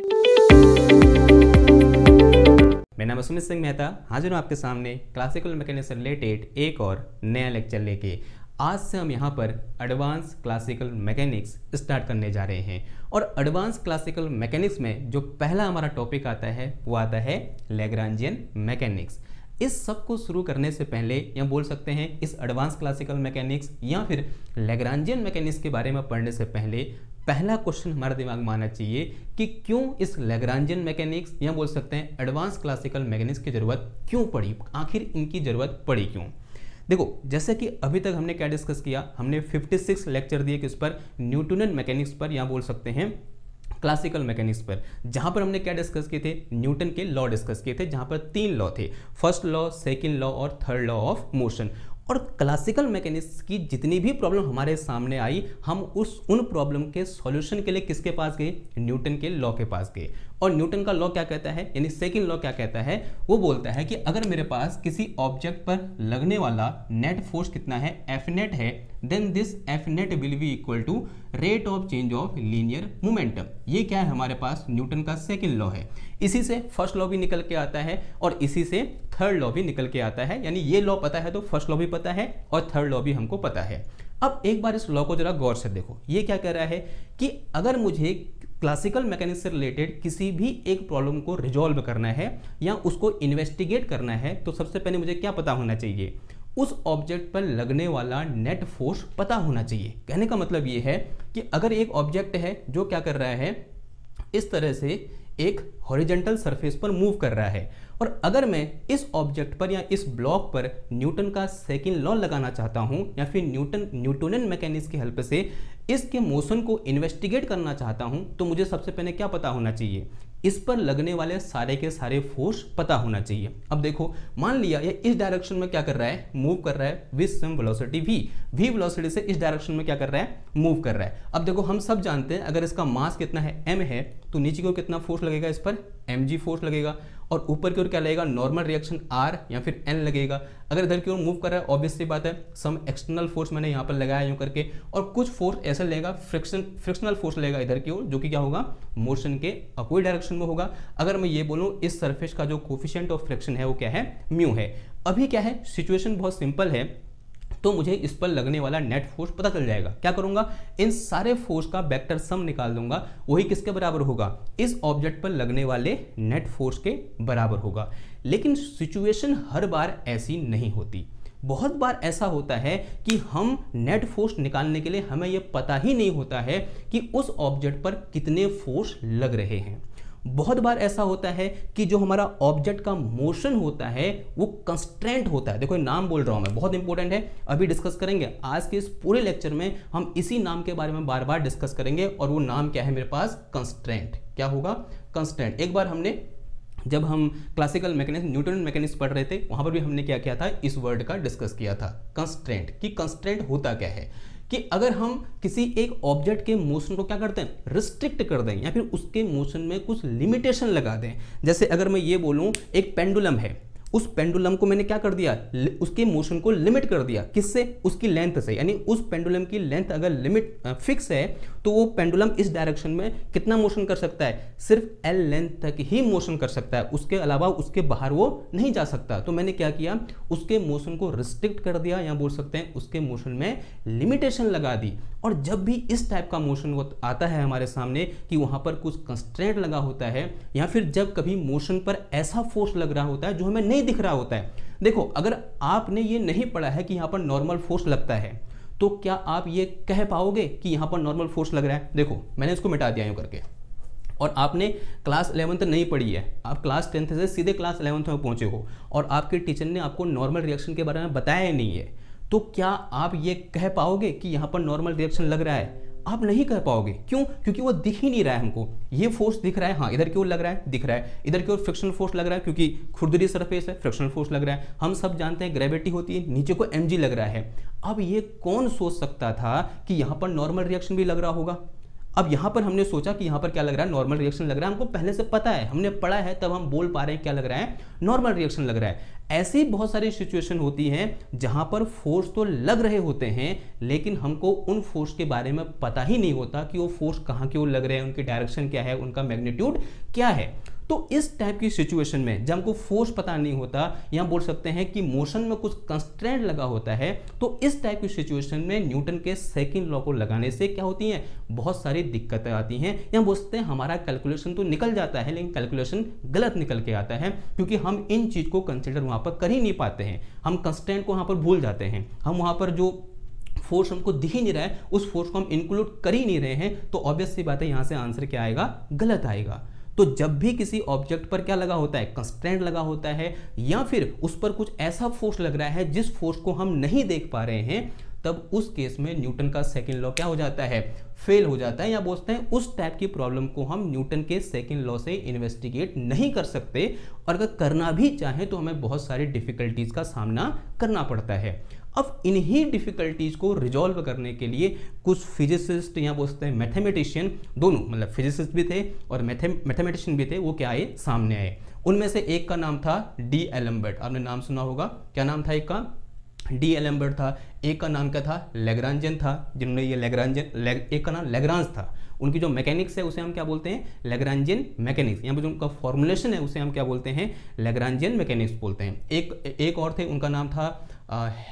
मेरा नाम है सुमित सिंह मेहता, हाजिर हूँ आपके सामने क्लासिकल मैकेनिक्स से रिलेटेड एक और नया लेक्चर लेके। आज से हम यहाँ पर एडवांस क्लासिकल मैकेनिक्स स्टार्ट करने जा रहे हैं और एडवांस क्लासिकल मैकेनिक्स में जो पहला हमारा टॉपिक आता है वो आता है लैग्रांजियन मैकेनिक्स। इस सब को शुरू करने से पहले या बोल सकते हैं इस एडवांस क्लासिकल मैकेनिक्स या फिर लैग्रांजियन मैकेनिक्स के बारे में पढ़ने से पहले पहला क्वेश्चन हमारे दिमाग में आना चाहिए कि क्यों इस लैग्रांजियन मैकेनिक्स या बोल सकते हैं एडवांस क्लासिकल मैकेनिक्स की ज़रूरत क्यों पड़ी, आखिर इनकी ज़रूरत पड़ी क्यों। देखो, जैसे कि अभी तक हमने क्या डिस्कस किया, हमने 56 लेक्चर दिए किस पर, न्यूटोनियन मैकेनिक्स पर या बोल सकते हैं क्लासिकल मैकेनिक्स पर, जहां पर हमने क्या डिस्कस किए थे, न्यूटन के लॉ डिस्कस किए थे, जहां पर 3 लॉ थे, फर्स्ट लॉ, सेकंड लॉ और थर्ड लॉ ऑफ मोशन। और क्लासिकल मैकेनिक्स की जितनी भी प्रॉब्लम हमारे सामने आई, हम उन प्रॉब्लम के सॉल्यूशन के लिए किसके पास गए, न्यूटन के लॉ के पास गए। और न्यूटन का लॉ क्या कहता है, यानी सेकंड लॉ क्या कहता है, वो बोलता है कि अगर मेरे पास किसी ऑब्जेक्ट पर लगने वाला नेट फोर्स कितना है, एफ नेट है, then this F net will be equal to rate of change of linear momentum. ये क्या है हमारे पास, न्यूटन का सेकंड लॉ है। इसी से फर्स्ट लॉ भी निकल के आता है और इसी से थर्ड लॉ भी निकल के आता है, यानी ये लॉ पता है तो फर्स्ट लॉ भी पता है और थर्ड लॉ भी हमको पता है। अब एक बार इस लॉ को जरा गौर से देखो, ये क्या कह रहा है कि अगर मुझे क्लासिकल मैकेनिक्स से रिलेटेड किसी भी एक प्रॉब्लम को रिजॉल्व करना है या उसको इन्वेस्टिगेट करना है तो सबसे पहले मुझे क्या पता होना चाहिए, उस ऑब्जेक्ट पर लगने वाला नेट फोर्स पता होना चाहिए। कहने का मतलब ये है कि अगर एक ऑब्जेक्ट है जो क्या कर रहा है, इस तरह से एक हॉरिजॉन्टल सरफेस पर मूव कर रहा है, और अगर मैं इस ऑब्जेक्ट पर या इस ब्लॉक पर न्यूटन का सेकंड लॉ लगाना चाहता हूं या फिर न्यूटोनियन मैकेनिक्स की हेल्प से इसके मोशन को इन्वेस्टिगेट करना चाहता हूं, तो मुझे सबसे पहले क्या पता होना चाहिए, इस पर लगने वाले सारे के सारे फोर्स पता होना चाहिए। अब देखो, मान लिया ये इस डायरेक्शन में क्या कर रहा है, मूव कर रहा है with some velocity v velocity से इस डायरेक्शन में क्या कर रहा है, मूव कर रहा है। अब देखो, हम सब जानते हैं अगर इसका मास कितना है, m है, तो नीचे की ओर कितना फोर्स लगेगा, इस पर mg फोर्स लगेगा, और ऊपर की ओर क्या लगेगा, नॉर्मल रिएक्शन r या फिर n लगेगा। अगर इधर की ओर मूव कर रहा है, ऑब्वियस सी बात है सम एक्सटर्नल फोर्स मैंने यहाँ पर लगाया यूं करके, और कुछ फोर्स ऐसा लगेगा, फ्रिक्शनल फोर्स लगेगा इधर की ओर, जो कि क्या होगा, मोशन के अपोजिट डायरेक्शन में होगा। अगर मैं ये बोलूँ इस सरफेस का जो कोफिशिएंट ऑफ फ्रिक्शन है वो क्या है, म्यू है। अभी क्या है, सिचुएशन बहुत सिंपल है, तो मुझे इस पर लगने वाला नेट फोर्स पता चल जाएगा। क्या करूंगा, इन सारे फोर्स का वेक्टर सम निकाल दूंगा, वही किसके बराबर होगा, इस ऑब्जेक्ट पर लगने वाले नेट फोर्स के बराबर होगा। लेकिन सिचुएशन हर बार ऐसी नहीं होती। बहुत बार ऐसा होता है कि हम नेट फोर्स निकालने के लिए हमें यह पता ही नहीं होता है कि उस ऑब्जेक्ट पर कितने फोर्स लग रहे हैं। बहुत बार ऐसा होता है कि जो हमारा ऑब्जेक्ट का मोशन होता है वो कंस्ट्रेंट होता है। देखो, नाम बोल रहा हूं मैं, बहुत इंपॉर्टेंट है, अभी डिस्कस करेंगे। आज के इस पूरे लेक्चर में हम इसी नाम के बारे में बार बार डिस्कस करेंगे, और वो नाम क्या है मेरे पास, कंस्ट्रेंट। क्या होगा, कंस्ट्रेंट। एक बार हमने जब हम क्लासिकल मैकेनिक्स, न्यूटन मैकेनिक्स पढ़ रहे थे, वहां पर भी हमने क्या किया था, इस वर्ड का डिस्कस किया था, कंस्ट्रेंट। कि कंस्ट्रेंट होता क्या है, कि अगर हम किसी एक ऑब्जेक्ट के मोशन को क्या करते हैं, रिस्ट्रिक्ट कर दें या फिर उसके मोशन में कुछ लिमिटेशन लगा दें। जैसे अगर मैं ये बोलूं एक पेंडुलम है, उस पेंडुलम को मैंने क्या कर दिया, उसके मोशन को लिमिट कर दिया, किससे, उसकी लेंथ से, यानी उस पेंडुलम की लेंथ अगर लिमिट फिक्स है तो वो पेंडुलम इस डायरेक्शन में कितना मोशन कर सकता है, सिर्फ एल लेंथ तक ही मोशन कर सकता है, उसके अलावा उसके बाहर वो नहीं जा सकता। तो मैंने क्या किया, उसके मोशन को रिस्ट्रिक्ट कर दिया, या बोल सकते हैं उसके मोशन में लिमिटेशन लगा दी। और जब भी इस टाइप का मोशन आता है हमारे सामने कि वहां पर कुछ कंस्ट्रेंट लगा होता है, या फिर जब कभी मोशन पर ऐसा फोर्स लग रहा होता है जो हमें नहीं दिख रहा होता है। देखो, अगर आपने ये नहीं पढ़ा है कि यहाँ पर नॉर्मल फोर्स लगता है, तो क्या आप ये कह पाओगे कि यहाँ पर नॉर्मल फोर्स लग रहा है। देखो, मैंने इसको मिटा दिया यूं करके, और आपने क्लास 11th नहीं पढ़ी है, आप क्लास 10th से सीधे क्लास 11th में पहुंचे हो, और आपके टीचर ने आपको नॉर्मल रिएक्शन के बारे में बताया ही नहीं है, तो क्या आप ये कह पाओगे कि यहाँ पर नॉर्मल रिएक्शन लग रहा है? आप नहीं कह पाओगे। क्यों? क्योंकि वो दिख ही नहीं रहा है हमको। ये फोर्स दिख रहा है, हाँ इधर की ओर लग रहा है, दिख रहा है, इधर की ओर फ्रिक्शनल फोर्स लग रहा है क्योंकि खुरदरी सरफेस है, फ्रिक्शनल फोर्स लग रहा है। हम सब जानते हैं ग्रेविटी होती है, नीचे को mg लग रहा है। अब ये कौन सोच सकता था कि यहाँ पर नॉर्मल रिएक्शन भी लग रहा होगा? अब यहाँ पर हमने सोचा कि यहाँ पर क्या लग रहा है, नॉर्मल रिएक्शन लग रहा है, हमको पहले से पता है, हमने पढ़ा है, तब हम बोल पा रहे हैं क्या लग रहा है, नॉर्मल रिएक्शन लग रहा है। ऐसी बहुत सारी सिचुएशन होती हैं जहां पर फोर्स तो लग रहे होते हैं, लेकिन हमको उन फोर्स के बारे में पता ही नहीं होता कि वो फोर्स कहाँ क्यों लग रहे हैं, उनकी डायरेक्शन क्या है, उनका मैग्नीट्यूड क्या है। तो इस टाइप की सिचुएशन में जब हमको फोर्स पता नहीं होता, या बोल सकते हैं कि मोशन में कुछ कंस्ट्रेंट लगा होता है, तो इस टाइप की सिचुएशन में न्यूटन के सेकंड लॉ को लगाने से क्या होती हैं, बहुत सारी दिक्कतें आती हैं, या बोल सकते हैं हमारा कैलकुलेशन तो निकल जाता है, लेकिन कैलकुलेशन गलत निकल के आता है, क्योंकि हम इन चीज को कंसिडर वहां पर कर ही नहीं पाते हैं, हम कंस्ट्रेंट को वहां पर भूल जाते हैं, हम वहां पर जो फोर्स हमको दिख ही नहीं रहा है उस फोर्स को हम इंक्लूड कर ही नहीं रहे हैं, तो ऑब्वियस सी बात है यहां से आंसर क्या आएगा, गलत आएगा। तो जब भी किसी ऑब्जेक्ट पर क्या लगा होता है, कंस्ट्रेंट लगा होता है, या फिर उस पर कुछ ऐसा फोर्स लग रहा है जिस फोर्स को हम नहीं देख पा रहे हैं, तब उस केस में न्यूटन का सेकंड लॉ क्या हो जाता है, फेल हो जाता है, या बोलते हैं उस टाइप की प्रॉब्लम को हम न्यूटन के सेकंड लॉ से इन्वेस्टिगेट नहीं कर सकते, और अगर करना भी चाहें तो हमें बहुत सारी डिफिकल्टीज का सामना करना पड़ता है। अब इन्हीं डिफिकल्टीज को रिजॉल्व करने के लिए कुछ फिजिसिस्ट या बोलते हैं मैथमेटिशियन, दोनों मतलब फिजिसिस्ट भी थे और मैथमेटिशियन भी थे, वो क्या आए, सामने आए। उनमें से एक का नाम था डी एलम्बर्ट, आपने नाम सुना होगा, क्या नाम था एक का, डी एलम्बर्ट था, एक का नाम क्या था, लैग्रांजन था, जिन्होंने ये एक का नाम लैग्रांज था, उनकी जो मैकेनिक्स है उसे हम क्या बोलते हैं, लैग्रांजियन मैकेनिक्स, यहाँ पर जो उनका फॉर्मुलेशन है उसे हम क्या बोलते हैं, लैग्रांजियन मैकेनिक्स बोलते हैं। एक और थे, उनका नाम था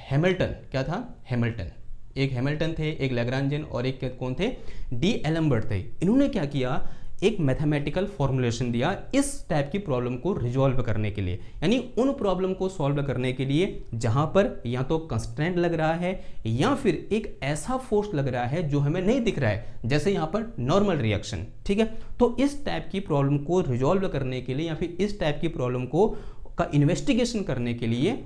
हैमिल्टन, क्या था, हैमिल्टन, एक हैमिल्टन थे, एक लैग्रांजियन, और एक कौन थे, डी एलम्बर्ट थे। इन्होंने क्या किया, एक मैथमेटिकल फॉर्मुलेशन दिया इस टाइप की प्रॉब्लम को रिजॉल्व करने के लिए, यानी उन प्रॉब्लम को सॉल्व करने के लिए जहां पर या तो कंस्ट्रेंट लग रहा है या फिर एक ऐसा फोर्स लग रहा है जो हमें नहीं दिख रहा है, जैसे यहां पर नॉर्मल रिएक्शन, ठीक है। तो इस टाइप की प्रॉब्लम को रिजॉल्व करने के लिए या फिर इस टाइप की प्रॉब्लम को का इन्वेस्टिगेशन करने के लिए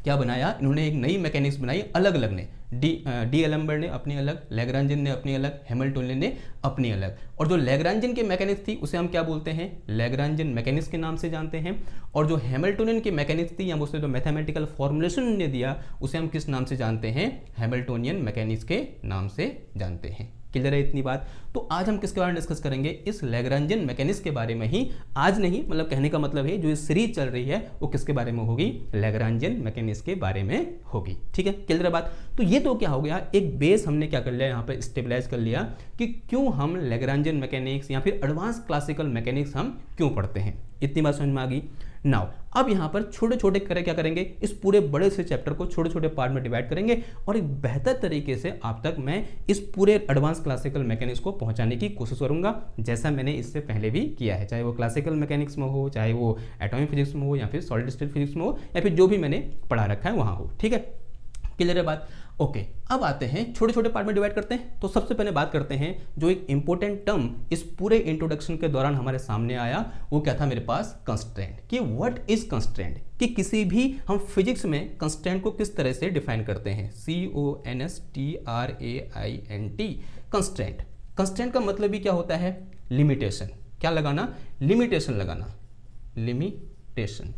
क्या बनाया, इन्होंने एक नई मैकेनिक्स बनाई, अलग अलग ने, डी एलम्बर्ट ने अपनी अलग, लैग्रांजन ने अपनी अलग, हैमिल्टोनियन ने अपनी अलग। और जो लैग्रांजन की मैकेनिक्स थी उसे हम क्या बोलते हैं, लैग्रांजन मैकेनिक्स के नाम से जानते हैं, और जो हैमिल्टोनियन की मैकेनिक्स थी या उसने जो मैथमेटिकल फॉर्मुलेशन ने दिया उसे हम किस नाम से जानते हैं, हैमिल्टोनियन मैकेनिक्स के नाम से जानते हैं। क्लियर है इतनी बात। तो आज हम किसके बारे में डिस्कस करेंगे, इस लैग्रांजियन मैकेनिक्स के बारे में ही, आज नहीं, मतलब कहने का मतलब है जो ये सीरीज चल रही है वो किसके बारे में होगी, लैग्रांजियन मैकेनिक्स के बारे में होगी, ठीक है। क्लियर है बात। तो ये तो क्या हो गया, एक बेस हमने क्या कर लिया, यहाँ पे स्टेबलाइज कर लिया कि क्यों हम लैग्रांजियन मैकेनिक्स या फिर एडवांस क्लासिकल मैकेनिक्स हम क्यों पढ़ते हैं, इतनी बात समझ में आ गई। नाउ अब यहाँ पर छोटे छोटे क्या करेंगे, इस पूरे बड़े से चैप्टर को छोटे छोटे पार्ट में डिवाइड करेंगे, और एक बेहतर तरीके से आप तक मैं इस पूरे एडवांस क्लासिकल मैकेनिक्स को पहुंचाने की कोशिश करूंगा, जैसा मैंने इससे पहले भी किया है, चाहे वो क्लासिकल मैकेनिक्स में हो, चाहे वो एटॉमिक फिजिक्स में हो, या फिर सॉलिड स्टेट फिजिक्स में हो, या फिर जो भी मैंने पढ़ा रखा है वहाँ हो, ठीक है। क्लियर है बात। ओके, अब आते हैं छोटे छोटे पार्ट में डिवाइड करते हैं। तो सबसे पहले बात करते हैं जो एक इंपॉर्टेंट टर्म इस पूरे इंट्रोडक्शन के दौरान हमारे सामने आया, वो क्या था मेरे पास, कंस्ट्रेंट, कि व्हाट इज कंस्ट्रेंट, कि किसी भी हम फिजिक्स में कंस्ट्रेंट को किस तरह से डिफाइन करते हैं, CONSTRAINT, कंस्ट्रेंट। कंस्ट्रेंट का मतलब भी क्या होता है, लिमिटेशन, क्या लगाना, लिमिटेशन लगाना, लिमिटेशन,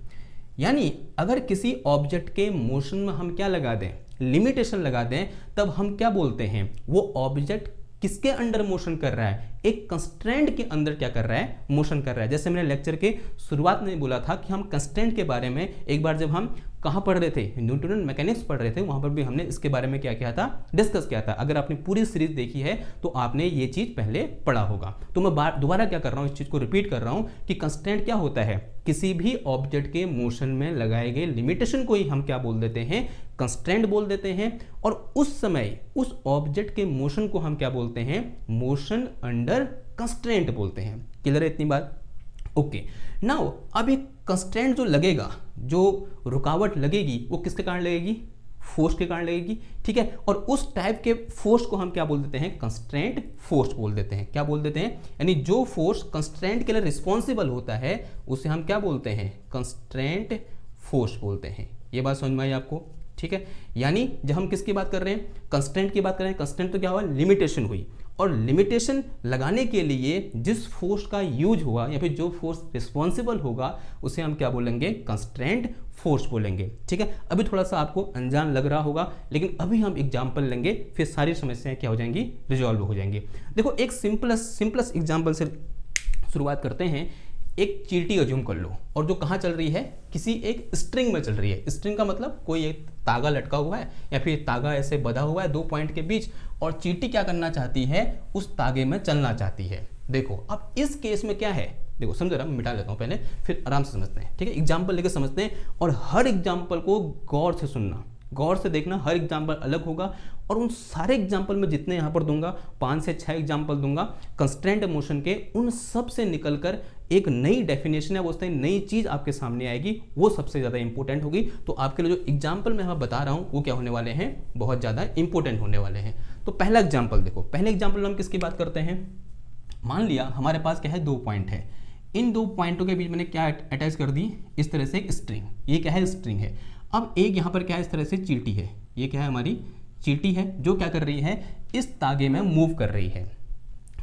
यानी अगर किसी ऑब्जेक्ट के मोशन में हम क्या लगा दें, लिमिटेशन लगा दें, तब हम क्या बोलते हैं, वो ऑब्जेक्ट किसके अंडर मोशन कर रहा है, एक कंस्ट्रेंट के अंदर क्या कर रहा है, मोशन कर रहा है। जैसे मैंने लेक्चर के शुरुआत में बोला था कि हम कंस्ट्रेंट के बारे में एक बार जब हम कहाँ पढ़ रहे थे, न्यूटन मैकेनिक्स पढ़ रहे थे, वहां पर भी हमने इसके बारे में क्या किया था, डिस्कस किया था। अगर आपने पूरी सीरीज देखी है तो आपने ये चीज पहले पढ़ा होगा। तो मैं दोबारा क्या कर रहा हूँ, इस चीज को रिपीट कर रहा हूँ कि कंस्ट्रेंट क्या होता है, किसी भी ऑब्जेक्ट के मोशन में लगाए गए लिमिटेशन को ही हम क्या बोल देते हैं, कंस्ट्रेंट बोल देते हैं, और उस समय उस ऑब्जेक्ट के मोशन को हम क्या बोलते हैं, मोशन अंडर कंस्ट्रेंट बोलते हैं। क्लियर है इतनी बात। ओके, नाउ अब एक कंस्ट्रेंट जो लगेगा, जो रुकावट लगेगी, वो किसके कारण लगेगी, फोर्स के कारण लगेगी, ठीक है। और उस टाइप के फोर्स को हम क्या बोल देते हैं, कंस्ट्रेंट फोर्स बोल देते हैं। क्या बोल देते हैं, यानी जो फोर्स कंस्ट्रेंट के लिए रिस्पॉन्सिबल होता है उसे हम क्या बोलते हैं, कंस्ट्रेंट फोर्स बोलते हैं। ये बात समझ में आई आपको, ठीक है। यानी जब हम किसकी बात कर रहे हैं, कंस्ट्रेंट की बात कर रहे हैं, कंस्ट्रेंट तो क्या हुआ, लिमिटेशन हुई, और लिमिटेशन लगाने के लिए जिस फोर्स का यूज हुआ या फिर जो फोर्स रिस्पॉन्सिबल होगा उसे हम क्या बोलेंगे, कंस्ट्रेंट फोर्स बोलेंगे। ठीक है, अभी थोड़ा सा आपको अनजान लग रहा होगा, लेकिन अभी हम एग्जाम्पल लेंगे, फिर सारी समस्याएं क्या हो जाएंगी, रिजॉल्व हो जाएंगी। देखो एक सिंपलेस्ट एग्जाम्पल से शुरुआत करते हैं। एक चींटी अज्यूम कर लो और जो कहाँ चल रही है, किसी एक स्ट्रिंग में चल रही है। स्ट्रिंग का मतलब कोई एक तागा लटका हुआ है या फिर तागा ऐसे बंधा हुआ है 2 पॉइंट के बीच, और चींटी क्या करना चाहती है, उस तागे में चलना चाहती है। देखो अब इस केस में क्या है, देखो समझो ना, मैं मिटा लेता हूँ पहले, फिर आराम से समझते हैं। ठीक है, एग्जाम्पल लेके समझते हैं, और हर एग्जाम्पल को गौर से सुनना, गौर से देखना, हर एग्जाम्पल अलग होगा। और उन सारे एग्जाम्पल में जितने यहाँ पर दूंगा, 5 से 6 एग्जाम्पल दूंगा कंस्ट्रेंट मोशन के, उन सब से निकलकर एक नई डेफिनेशन है, वो नई चीज आपके सामने आएगी, वो सबसे ज्यादा इंपॉर्टेंट होगी। तो आपके लिए जो एग्जाम्पल मैं बता रहा हूँ वो क्या होने वाले हैं, बहुत ज्यादा इंपॉर्टेंट होने वाले हैं। तो पहला एग्जाम्पल देखो, पहले एग्जाम्पल में हम किसकी बात करते हैं, मान लिया हमारे पास क्या है, 2 पॉइंट है। इन 2 पॉइंटों के बीच मैंने क्या अटैच कर दी, इस तरह से एक स्ट्रिंग। ये क्या है, स्ट्रिंग है। अब एक यहाँ पर क्या है, इस तरह से चींटी है। ये क्या है, हमारी चींटी है, जो क्या कर रही है, इस तागे में मूव कर रही है।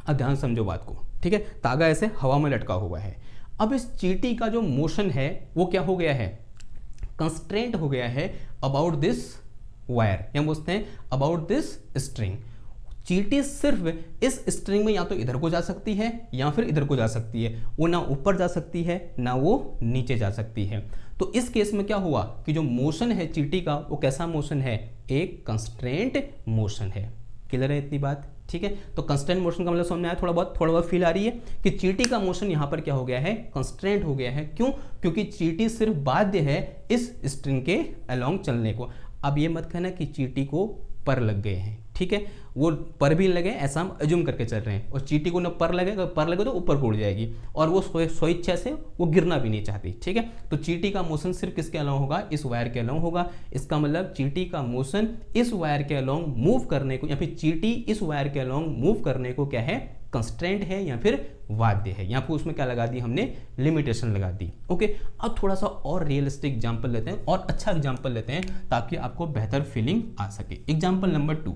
अब ध्यान समझो बात को। ठीक है, तागा ऐसे हवा में लटका हुआ है। अब इस चींटी का जो मोशन है वो क्या हो गया है, कंस्ट्रेंट हो गया है अबाउट दिस वायर, या बोलते हैं अबाउट दिस स्ट्रिंग। चींटी सिर्फ इस स्ट्रिंग में या तो इधर को जा सकती है या फिर इधर को जा सकती है, वो ना ऊपर जा सकती है ना वो नीचे जा सकती है। तो इस केस में क्या हुआ कि जो मोशन है चींटी का, वो कैसा मोशन है, एक कंस्ट्रेंट मोशन है। क्लियर है इतनी बात? ठीक है, तो कंस्ट्रेंट मोशन का मतलब समझ में आया, थोड़ा बहुत फील आ रही है कि चींटी का मोशन यहाँ पर क्या हो गया है, कंस्ट्रेंट हो गया है। क्यों? क्योंकि चींटी सिर्फ बाध्य है इस स्ट्रिंग के अलोंग चलने को। अब ये मत कहना कि चींटी को पर लग गए हैं। ठीक है, वो पर भी लगे ऐसा हम अज्यूम करके चल रहे हैं, और चींटी को न पर लगे, अगर पर लगे तो ऊपर को उड़ जाएगी, और वो स्वेच्छा से वो गिरना भी नहीं चाहती। ठीक है, तो चींटी का मोशन सिर्फ किसके अलोंग होगा, इस वायर के अलोंग होगा। इसका मतलब चींटी का मोशन इस वायर के अलोंग मूव करने को, या फिर चींटी इस वायर के अलोंग मूव करने को क्या है, कंस्ट्रेंट है या फिर वाद्य है। यहाँ पर उसमें क्या लगा दी हमने, लिमिटेशन लगा दी। ओके, अब थोड़ा सा और रियलिस्टिक एग्जाम्पल लेते हैं, और अच्छा एग्जाम्पल लेते हैं ताकि आपको बेहतर फीलिंग आ सके। एग्जाम्पल नंबर 2,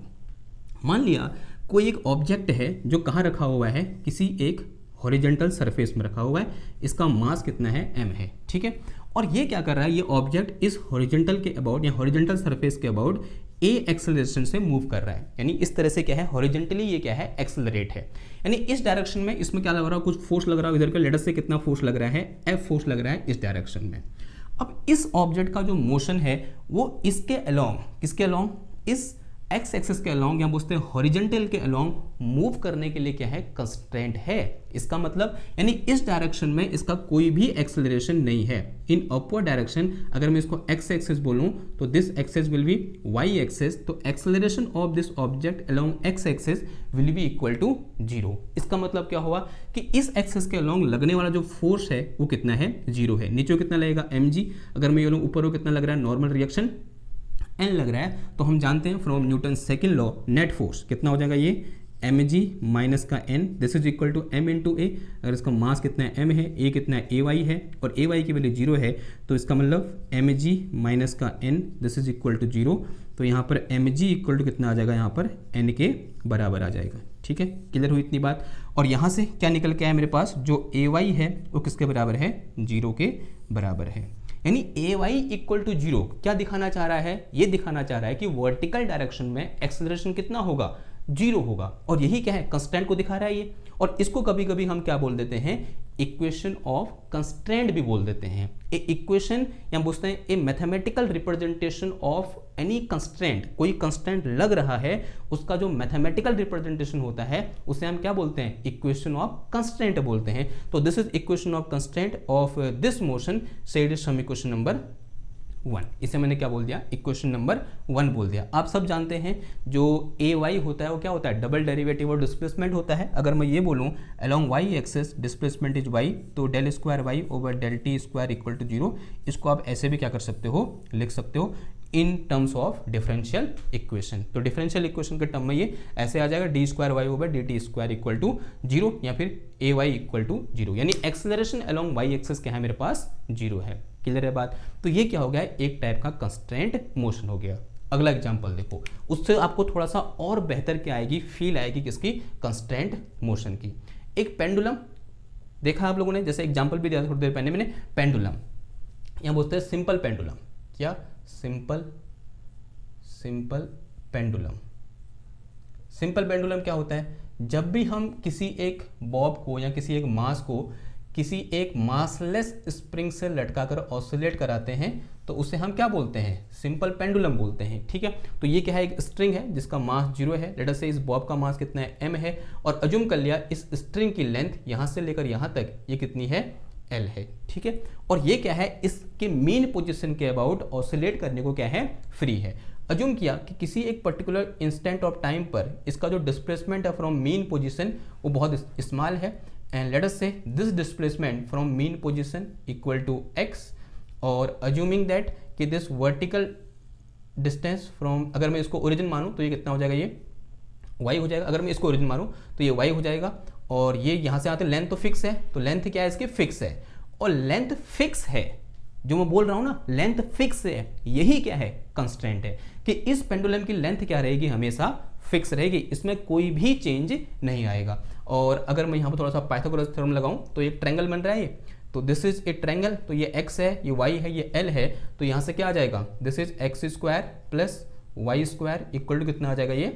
मान लिया कोई एक ऑब्जेक्ट है जो कहाँ रखा हुआ है, किसी एक हॉरिजॉन्टल सरफेस में रखा हुआ है। इसका मास कितना है, m है। ठीक है, और ये क्या कर रहा है, ये ऑब्जेक्ट इस हॉरिजॉन्टल के अबाउट या हॉरिजॉन्टल सरफेस के अबाउट a एक्सेलरेशन से मूव कर रहा है। यानी इस तरह से क्या है, हॉरिजॉन्टली ये क्या है, एक्सेलरेट है। यानी इस डायरेक्शन में इसमें क्या लग रहा है, कुछ फोर्स लग रहा है इधर का, लेटर से कितना फोर्स लग रहा है, F फोर्स लग रहा है इस डायरेक्शन में। अब इस ऑब्जेक्ट का जो मोशन है वो इसके अलोंग, किसके अलोंग, इस एक्स एक्सिस के अलोंग या बोलते हैं हॉरिजॉन्टल के अलोंग मूव करने के लिए क्या है, कंस्ट्रेंट है। इसका मतलब यानी इस डायरेक्शन में इसका कोई भी एक्सेलरेशन नहीं है। इन अपवर्ड डायरेक्शन अगर मैं इसको एक्स एक्सिस बोलूं तो this axis will be Y axis, तो acceleration of this object along x axis will be equal to 0। इसका मतलब क्या हुआ कि इस एक्सिस के अलोंग लगने वाला जो फोर्स है वो कितना है, 0 है। नीचे कितना लगेगा, mg। अगर मैं ये लूं ऊपर को कितना लग रहा है, नॉर्मल रिएक्शन n लग रहा है। तो हम जानते हैं from Newton second law, net force कितना हो जाएगा, ये mg माइनस का n, this is equal to m into a. अगर इसका मास कितना है, m है, a कितना है, ay है, और ay की वैल्यू 0 है, तो इसका मतलब mg माइनस का n, this is equal to 0। तो यहाँ पर mg इक्वल टू कितना आ जाएगा, यहाँ पर n के बराबर आ जाएगा। ठीक है, क्लियर हुई इतनी बात। और यहाँ से क्या निकल के आया मेरे पास, जो ay है वो किसके बराबर है, 0 के बराबर है। यानी ay इक्वल टू 0 क्या दिखाना चाह रहा है, ये दिखाना चाह रहा है कि वर्टिकल डायरेक्शन में एक्सेलरेशन कितना होगा, 0 होगा। और यही क्या है, कंस्ट्रेंट को दिखा रहा है ये। और इसको कभी कभी हम क्या बोल देते हैं, इक्वेशन ऑफ कंस्ट्रेंट भी बोल देते हैं। ए इक्वेशन या बोलते हैं ए mathematical representation of any constraint. कोई कंस्ट्रेंट लग रहा है, उसका जो मैथमेटिकल रिप्रेजेंटेशन होता है उसे हम क्या बोलते हैं, इक्वेशन ऑफ कंस्ट्रेंट बोलते हैं। तो this is equation of constraint of this motion, said is some equation number 1। इसे मैंने क्या बोल दिया, इक्वेशन नंबर 1 बोल दिया। आप सब जानते हैं जो ay होता है वो क्या होता है, डबल डेरिवेटिव और डिस्प्लेसमेंट होता है। अगर मैं ये बोलूँ along y axis displacement is y, तो del square y over del T square equal to 0। इसको आप ऐसे भी क्या कर सकते हो, लिख सकते हो in terms of differential equation. तो डिफरेंशियल इक्वेशन के टर्म में ये ऐसे आ जाएगा, D square Y over D T square equal to 0, या फिर ए वाई इक्वल टू 0। यानी एक्सेलरेशन अलोंग वाई एक्सिस क्या है, मेरे पास 0 है। क्लियर है बात। तो ये क्या हो गया, एक टाइप का कंस्ट्रेंट मोशन हो गया। अगला एग्जाम्पल देखो, उससे आपको थोड़ा सा और बेहतर क्या आएगी, फील आएगी किसकी, कंस्टेंट मोशन की। एक पेंडुलम देखा आप लोगों ने, जैसे एग्जाम्पल भी दिया थोड़ी देर पहले मैंने, पेंडुलम यहाँ बोलते हैं सिंपल पेंडुलम, क्या सिंपल पेंडुलम। सिंपल पेंडुलम क्या होता है, जब भी हम किसी एक बॉब को या किसी एक मास को किसी एक मासलेस स्प्रिंग से लटकाकर ऑसिलेट कराते हैं तो उसे हम क्या बोलते हैं, सिंपल पेंडुलम बोलते हैं। ठीक है, तो ये क्या है, एक स्ट्रिंग है जिसका मास 0 है, लेट अस से इस बॉब का मास कितना है, m है, और अज्यूम कर लिया इस स्ट्रिंग की लेंथ यहाँ से लेकर यहाँ तक ये कितनी है, l है। ठीक है, और ये क्या है, इसके मेन पोजीशन के अबाउट ऑसिलेट करने को क्या है, फ्री है। अज्यूम किया कि किसी एक पर्टिकुलर इंस्टेंट ऑफ टाइम पर इसका जो डिस्प्लेसमेंट है फ्रॉम मीन पोजीशन वो बहुत स्मॉल है, and let us say this displacement from mean position equal to x, और अज्यूमिंग दैट कि दिस वर्टिकल डिस्टेंस फ्रॉम, अगर मैं इसको ओरिजिन मानूं तो ये कितना हो जाएगा, ये y हो जाएगा, अगर मैं इसको ओरिजिन मानूं तो ये y हो जाएगा, और ये यहाँ से आते लेंथ तो फिक्स है, तो लेंथ क्या है इसकी, फिक्स है, और लेंथ फिक्स है, जो मैं बोल रहा हूँ ना लेंथ फिक्स है, यही क्या है, कंस्ट्रेंट है, कि इस पेंडुलम की लेंथ क्या रहेगी, हमेशा फिक्स रहेगी, इसमें कोई भी चेंज नहीं आएगा। और अगर मैं यहाँ पर थोड़ा सा पाइथागोरस थ्योरम लगाऊं तो एक ट्रायंगल बन रहा है ये, तो दिस इज ए ट्रायंगल, तो ये x है, ये y है, ये l है, तो यहाँ से क्या आ जाएगा, दिस इज x स्क्वायर plus Y square equal to कितना आ जाएगा, ये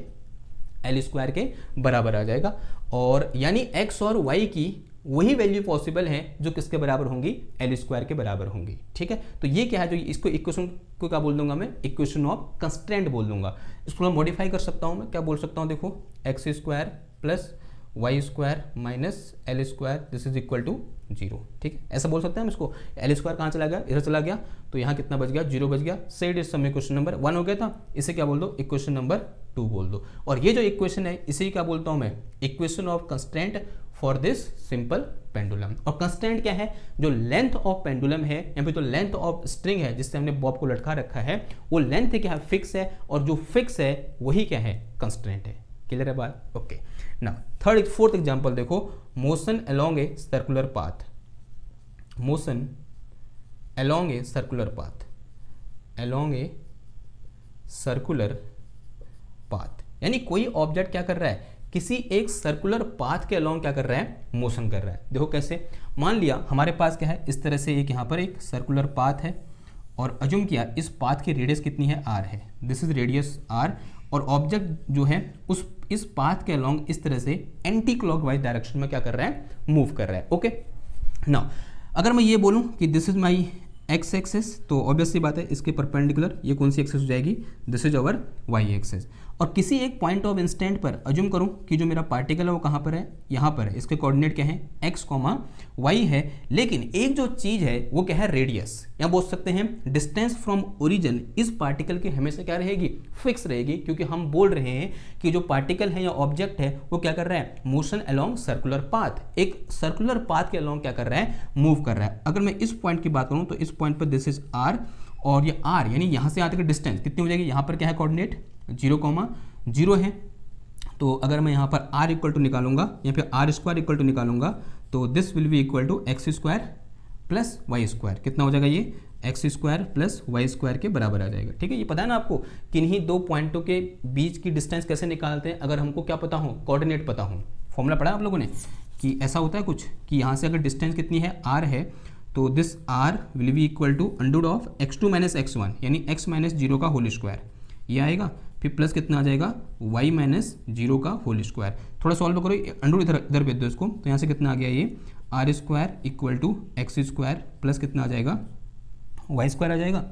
l स्क्वायर के बराबर आ जाएगा। और यानी x और y की वही वैल्यू पॉसिबल है जो किसके बराबर होंगी, एल स्क्वायर के बराबर होंगी। ठीक है, तो ये क्या है, जो इसको इक्वेशन को क्या बोल दूंगा मैं, इक्वेशन ऑफ कंस्ट्रेंट बोल दूंगा। इसको मैं मॉडिफाई कर सकता हूँ, मैं क्या बोल सकता हूँ, देखो X square plus Y square minus L square this is equal to 0। ठीक है, ऐसा बोल सकते हैं हम इसको, एल स्क्वायर कहाँ चला गया, इधर चला गया, तो यहाँ कितना बच गया, 0 बच गया, सेड इस समय इक्वेशन नंबर 1 हो गया था, इसे क्या बोल दो, इक्वेशन नंबर 2 बोल दो। और ये जो इक्वेशन है इसे क्या बोलता हूँ मैं, equation of constraint for this simple pendulum. और कंस्ट्रेंट क्या है, जो लेंथ ऑफ पेंडुलम है या फिर जो लेंथ ऑफ स्ट्रिंग है जिससे हमने बॉब को लटका रखा है, वो लेंथ क्या है, फिक्स है, और जो फिक्स है वही क्या है, कंस्ट्रेंट है। क्लियर है बात, ओके। नाउ फोर्थ एग्जांपल देखो, motion along a circular path, motion along a circular path, along a circular path, यानी कोई ऑब्जेक्ट क्या कर रहा है, किसी एक सर्कुलर पाथ के अलोंग क्या कर रहा है, मोशन कर रहा है। देखो कैसे, मान लिया हमारे पास क्या है, इस तरह से एक यहाँ पर एक सर्कुलर पाथ है, और अज्यूम किया इस पाथ की रेडियस कितनी है, r है, दिस इज रेडियस r, और ऑब्जेक्ट जो है इस पाथ के अलोंग इस तरह से एंटी क्लॉकवाइज डायरेक्शन में क्या कर रहा है, मूव कर रहा है। ओके, नाउ अगर मैं ये बोलूं कि this is my X axis, तो ऑब्वियसली बात है इसके परपेंडिकुलर ये कौन सी एक्सेस हो जाएगी, this is our Y axis. और किसी एक पॉइंट ऑफ इंस्टेंट पर अज्यूम करूं कि जो मेरा पार्टिकल है वो कहाँ पर है, यहाँ पर है, इसके कोऑर्डिनेट क्या है, x, y है, लेकिन एक जो चीज़ है वो क्या है, रेडियस, या बोल सकते हैं डिस्टेंस फ्रॉम ओरिजिन इस पार्टिकल की हमेशा क्या रहेगी, फिक्स रहेगी, क्योंकि हम बोल रहे हैं कि जो पार्टिकल है या ऑब्जेक्ट है वो क्या कर रहा है, मोशन अलोंग सर्कुलर पाथ, एक सर्कुलर पाथ के अलोंग क्या कर रहा है, मूव कर रहा है। अगर मैं इस पॉइंट की बात करूँ तो इस पॉइंट पर दिस इज r, और ये r यानी यहाँ से आते की डिस्टेंस कितनी हो जाएगी, यहाँ पर क्या है कोऑर्डिनेट 0,0 है, तो अगर मैं यहाँ पर r इक्वल टू निकालूंगा या फिर r स्क्वायर इक्वल टू निकालूंगा तो this will be equal to X square plus Y square, कितना हो जाएगा, ये X square plus Y square के बराबर आ जाएगा। ठीक है, ये पता है ना आपको किन्हीं दो पॉइंटों के बीच की डिस्टेंस कैसे निकालते हैं, अगर हमको क्या पता हो, कोऑर्डिनेट पता हो, फॉर्मूला पढ़ा आप लोगों ने कि ऐसा होता है कुछ कि यहाँ से अगर डिस्टेंस कितनी है, r है, तो this r will be equal to under of x2 minus x1 यानी x माइनस 0 का होल स्क्वायर, ये आएगा, फिर प्लस कितना आ जाएगा, y माइनस 0 का होल स्क्वायर। थोड़ा सॉल्व करो, अंडर इधर भेज दो इसको, तो यहाँ से कितना आ गया, ये r square equal to X square plus कितना आ जाएगा, y स्क्वायर आ जाएगा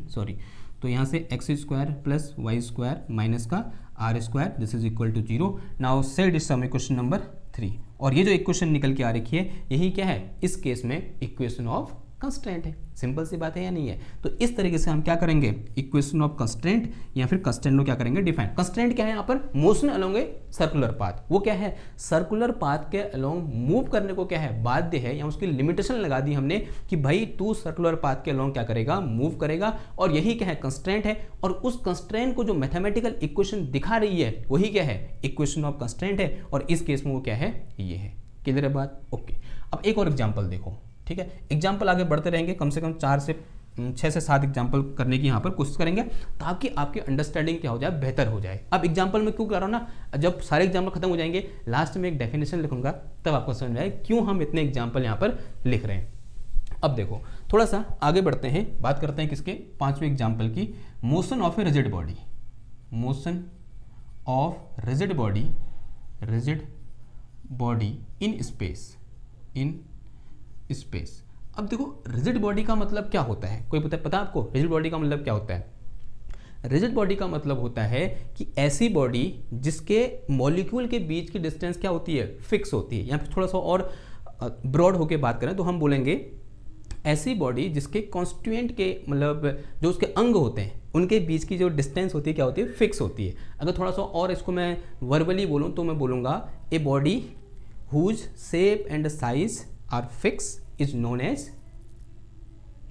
सॉरी, तो यहाँ से X square plus Y square minus का r square this is equal to 0। Now set is some equation number 3, और ये जो इक्वेशन निकल के आ रखी है यही क्या है, इस केस में इक्वेशन ऑफ कंस्ट्रेंट है। सिंपल सी बात है या नहीं है, तो इस तरीके से हम क्या करेंगे, इक्वेशन ऑफ कंस्ट्रेंट या फिर कंस्ट्रेंट को क्या करेंगे, डिफाइन। कंस्ट्रेंट क्या है यहाँ पर, motion along a circular path, वो क्या है, सर्कुलर पाथ के अलोंग मूव करने को क्या है, बाध्य है, या उसकी लिमिटेशन लगा दी हमने कि भाई तू सर्कुलर पाथ के अलोंग क्या करेगा, मूव करेगा, और यही क्या है, कंस्ट्रेंट है। और उस कंस्ट्रेंट को जो मैथमेटिकल इक्वेशन दिखा रही है वही क्या है, इक्वेशन ऑफ कंस्ट्रेंट है, और इस केस में वो क्या है, ये है। क्लियर है बात, ओके। अब एक और एग्जाम्पल देखो, ठीक है, एग्जाम्पल आगे बढ़ते रहेंगे, कम से कम 4 से 6 से 7 एग्जाम्पल करने की यहाँ पर कोशिश करेंगे ताकि आपकी अंडरस्टैंडिंग क्या हो जाए, बेहतर हो जाए। अब एग्जाम्पल में क्यों कर रहा हूँ ना, जब सारे एग्जाम्पल खत्म हो जाएंगे लास्ट में एक डेफिनेशन लिखूंगा तब आपको समझ में आए क्यों हम इतने एग्जाम्पल यहाँ पर लिख रहे हैं। अब देखो थोड़ा सा आगे बढ़ते हैं, बात करते हैं किसके, 5वें एग्जाम्पल की, motion of a rigid body. Motion of rigid body in space. अब देखो रिजिड बॉडी का मतलब क्या होता है, कोई पता आपको रिजिड बॉडी का मतलब क्या होता है? रिजिड बॉडी का मतलब होता है कि ऐसी बॉडी जिसके मॉलिक्यूल के बीच की डिस्टेंस क्या होती है, फिक्स होती है। या फिर थोड़ा सा और ब्रॉड होके बात करें तो हम बोलेंगे ऐसी बॉडी जिसके कॉन्स्टिट्यूएंट के मतलब जो उसके अंग होते हैं उनके बीच की जो डिस्टेंस होती है क्या होती है, फिक्स होती है। अगर थोड़ा सा और इसको मैं वर्बली बोलूँ तो मैं बोलूँगा a body whose shape and size are fix is known as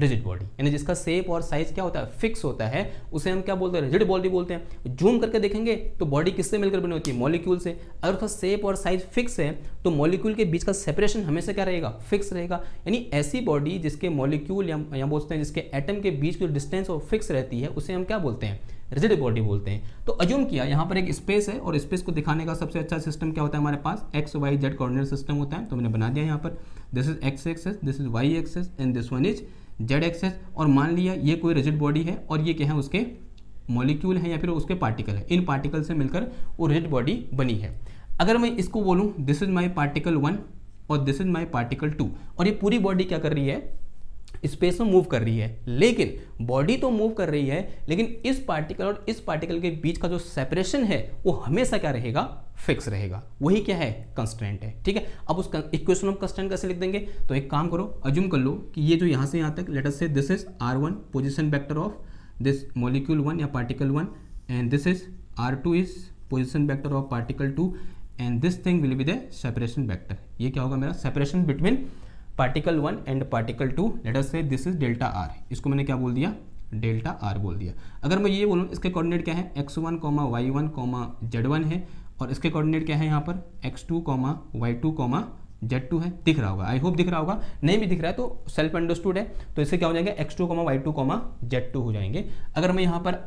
rigid body, यानी जिसका शेप और साइज क्या होता है, फिक्स होता है, उसे हम क्या बोलते हैं, रिजिड बॉडी बोलते हैं। जूम करके देखेंगे तो बॉडी किससे मिलकर बनी होती है, मॉलिक्यूल से। अगर उसका शेप और साइज फिक्स है तो मॉलिक्यूल के बीच का सेपरेशन हमेशा क्या रहेगा, फिक्स रहेगा। यानी ऐसी बॉडी जिसके मॉलिक्यूल या बोलते हैं जिसके एटम के बीच की डिस्टेंस और फिक्स रहती है उसे हम क्या बोलते हैं, रिजिड बॉडी बोलते हैं। तो अज्यूम किया यहाँ पर एक स्पेस है और स्पेस को दिखाने का सबसे अच्छा सिस्टम क्या होता है हमारे पास, X Y Z coordinate system होता है। तो मैंने बना दिया यहाँ पर, this is x axis, this is Y axis and this one is Z axis. और मान लिया ये कोई रिजिड बॉडी है और ये क्या है, उसके मॉलिक्यूल है या फिर उसके पार्टिकल है, इन पार्टिकल से मिलकर वो रिजिड बॉडी बनी है। अगर मैं इसको बोलूँ दिस इज माई पार्टिकल 1 और दिस इज माई पार्टिकल 2 और ये पूरी बॉडी क्या कर रही है, स्पेस में मूव कर रही है, लेकिन बॉडी तो मूव कर रही है लेकिन इस पार्टिकल और इस पार्टिकल के बीच का जो सेपरेशन है वो हमेशा क्या रहेगा, फिक्स रहेगा। वही क्या है, कंस्ट्रेंट है। ठीक है, अब उस इक्वेशन ऑफ कंस्ट्रेंट कैसे लिख देंगे, तो एक काम करो, अज्यूम कर लो कि ये जो यहाँ से यहाँ तक late us say this is r1 position vector of this molecule 1 या particle 1 and this is r2 is position vector of particle 2 and this thing will be the separation vector. ये क्या होगा मेरा, separation between particle 1 and particle 2, late us say this is delta r, इसको मैंने क्या बोल दिया, डेल्टा r बोल दिया। अगर मैं ये बोलूँ इसके कोऑर्डिनेट क्या है, x1, y1, z1 है और इसके कोऑर्डिनेट क्या है यहाँ पर x2, y2, z2 है। दिख रहा होगा, आई होप दिख रहा होगा, नहीं भी दिख रहा है तो सेल्फ अंडरस्टूड है। तो इससे क्या हो जाएगा, x2, y2, z2 हो जाएंगे। अगर मैं यहाँ पर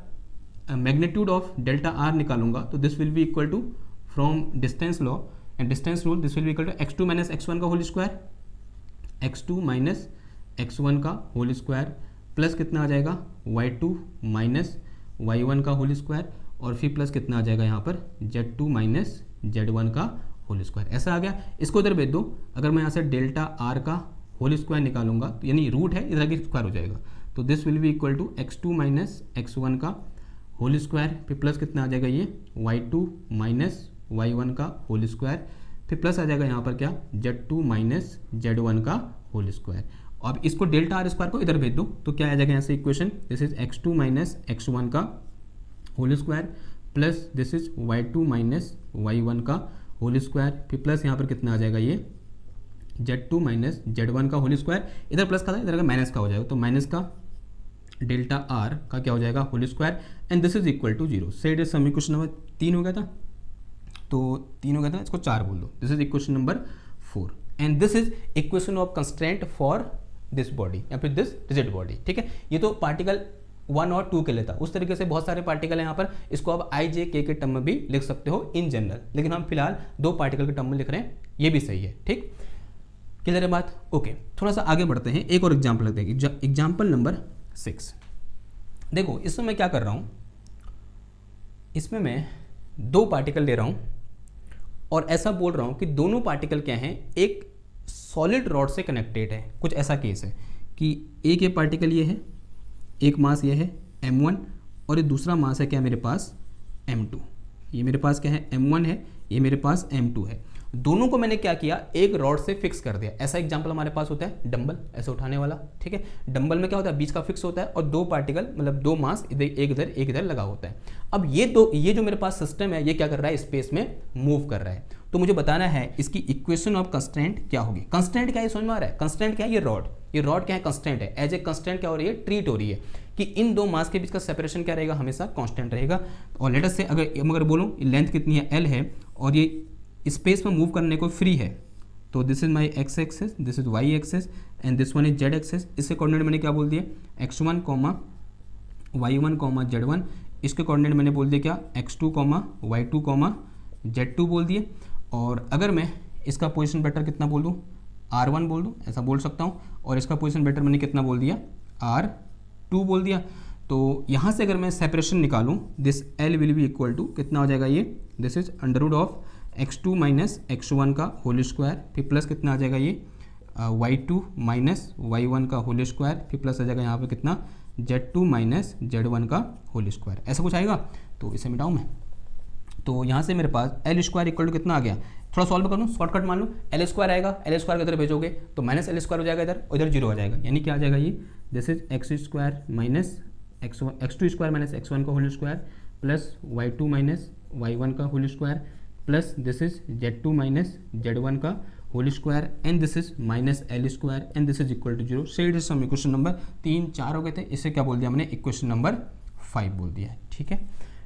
मैग्नीट्यूड ऑफ डेल्टा r निकालूंगा तो this will be equal to from distance law and distance rule, this will be equal to x2 minus x1 का whole square, x2 minus x1 का होल स्क्वायर प्लस कितना आ जाएगा, y2 minus y1 का whole square और फिर plus कितना आ जाएगा यहाँ पर z2 माइनस z1 का होल स्क्वायर। ऐसा आ गया, इसको इधर भेज दो। अगर मैं यहाँ से डेल्टा r का होल स्क्वायर निकालूंगा तो यानी रूट है, इधर आगे स्क्वायर हो जाएगा, तो this will be equal to x2 minus x1 का होल स्क्वायर फिर प्लस कितना आ जाएगा, ये y2 माइनस y1 का होल स्क्वायर फिर प्लस आ जाएगा यहाँ पर क्या, z2 माइनस z1 का होल स्क्वायर। अब इसको डेल्टा आर स्क्वायर को इधर भेज दो तो क्या आ जाएगा यहाँ से equation, this is x2 minus x1 का whole square plus this is y2 minus y1 का होल स्क्वायर फिर प्लस यहाँ पर कितना आ जाएगा, ये z2 माइनस z1 का होल स्क्वायर, इधर प्लस का था इधर का माइनस का हो जाएगा, तो माइनस का डेल्टा आर का क्या हो जाएगा, whole square and this is equal to 0। Set is some equation number 3 हो गया था, तो 3 हो गया था, इसको 4 बोल दो, this is equation number 4 and this is equation of constraint for this body या फिर दिस रिजिड बॉडी। ठीक है, ये तो पार्टिकल 1 और 2 के लिए था। उस तरीके से बहुत सारे पार्टिकल हैं यहाँ पर, इसको आप i j k के टर्म में भी लिख सकते हो इन जनरल, लेकिन हम फिलहाल 2 पार्टिकल के टर्म में लिख रहे हैं, ये भी सही है। ठीक, क्लियर है बात, ओके। थोड़ा सा आगे बढ़ते हैं, एक और एग्जाम्पल लेते हैं, एग्जाम्पल नंबर 6। देखो इसमें मैं क्या कर रहा हूँ, इसमें मैं 2 पार्टिकल ले रहा हूँ और ऐसा बोल रहा हूँ कि दोनों पार्टिकल क्या हैं, एक सॉलिड रॉड से कनेक्टेड है। कुछ ऐसा केस है कि एक ये पार्टिकल ये है, एक मास ये है m1 और ये दूसरा मास है क्या मेरे पास m2। ये मेरे पास क्या है m1 है, ये मेरे पास m2 है। दोनों को मैंने क्या किया, एक रॉड से फिक्स कर दिया। ऐसा एग्जांपल हमारे पास होता है डंबल, ऐसे उठाने वाला। ठीक है, डंबल में क्या होता है, बीच का फिक्स होता है और 2 पार्टिकल मतलब 2 मास एक इधर लगा होता है। अब ये जो मेरे पास सिस्टम है ये क्या कर रहा है, स्पेस में मूव कर रहा है। तो मुझे बताना है इसकी इक्वेशन ऑफ कंस्ट्रेंट क्या होगी। कंस्ट्रेंट क्या है समझ में आ रहा है, कंस्ट्रेंट क्या है, ये रॉड क्या है, कंस्ट्रेंट है। एज ए कंस्ट्रेंट क्या हो रही है, ट्रीट हो रही है कि इन 2 मास के बीच का सेपरेशन क्या रहेगा, हमेशा कांस्टेंट रहेगा। और लेट अस से अगर बोलूँ लेंथ कितनी है, l है और ये स्पेस में मूव करने को फ्री है, तो this is my X axis, this is Y axis and this one is Z axis. इसके कोऑर्डिनेट मैंने क्या बोल दिया, x1 y1 z1। इसके कोऑर्डिनेट मैंने बोल दिया क्या, x2 y2 z2 बोल दिए। और अगर मैं इसका पोजीशन वेक्टर कितना बोल दूँ, r1 बोल दूँ, ऐसा बोल सकता हूँ। और इसका पोजीशन वेक्टर मैंने कितना बोल दिया, r2 बोल दिया। तो यहाँ से अगर मैं सेपरेशन निकालूँ, this l will be equal to कितना हो जाएगा ये, this is under root of x2 minus x1 का होल स्क्वायर, फिर प्लस कितना आ जाएगा ये y2 माइनस y1 का होल स्क्वायर, फिर प्लस आ जाएगा यहाँ पे कितना z2 माइनस z1 का होल स्क्वायर, ऐसा कुछ आएगा। तो इसे मिटाऊँ मैं, तो यहाँ से मेरे पास एल स्क्वायर इक्वल टू कितना आ गया, थोड़ा सॉल्व कर लूँ, शॉर्टकट मान लूँ, एल स्क्वायर आएगा, एल स्क्वायर इधर भेजोगे तो माइनस एल स्क्वायर हो जाएगा इधर, और इधर जीरो हो जाएगा, यानी क्या आ जाएगा ये, this is X square minus x2 square minus x1 का whole square plus y2 minus y1 का whole square plus this is z2 minus z1 का whole square and this is minus L square and this is equal to zero. So it is some equation number 3 4 हो गए थे, इसे क्या बोल दिया मैंने, इक्वेशन नंबर 5 बोल दिया है। ठीक है,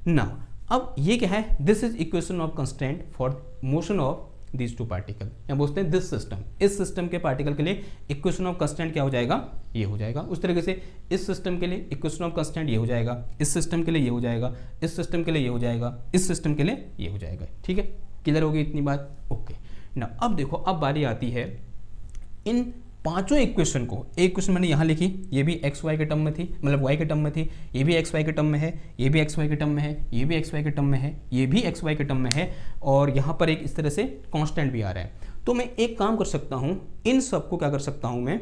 नाउ अब ये क्या है, this is equation of constant for motion of these two particle, या बोलते हैं दिस सिस्टम, इस सिस्टम के पार्टिकल के लिए इक्वेशन ऑफ कंस्टेंट क्या हो जाएगा, ये हो जाएगा। उस तरीके से इस सिस्टम के लिए इक्वेशन ऑफ कंस्टेंट ये हो जाएगा, इस सिस्टम के लिए ये हो जाएगा, इस सिस्टम के लिए ये हो जाएगा, इस सिस्टम के लिए ये हो जाएगा। ठीक है, क्लियर होगी इतनी बात, ओके ना। अब देखो, अब बारी आती है इन पांचों इक्वेशन को, एक इक्वेशन मैंने यहाँ लिखी, ये भी एक्स वाई के टर्म में थी, मतलब वाई के टर्म में थी, ये भी एक्स वाई के टर्म में है, ये भी एक्स वाई के टर्म में है, ये भी एक्स वाई के टर्म में है, ये भी एक्स वाई के टर्म में है, और यहाँ पर एक इस तरह से कांस्टेंट भी आ रहा है। तो मैं एक काम कर सकता हूँ, इन सबको क्या कर सकता हूँ मैं,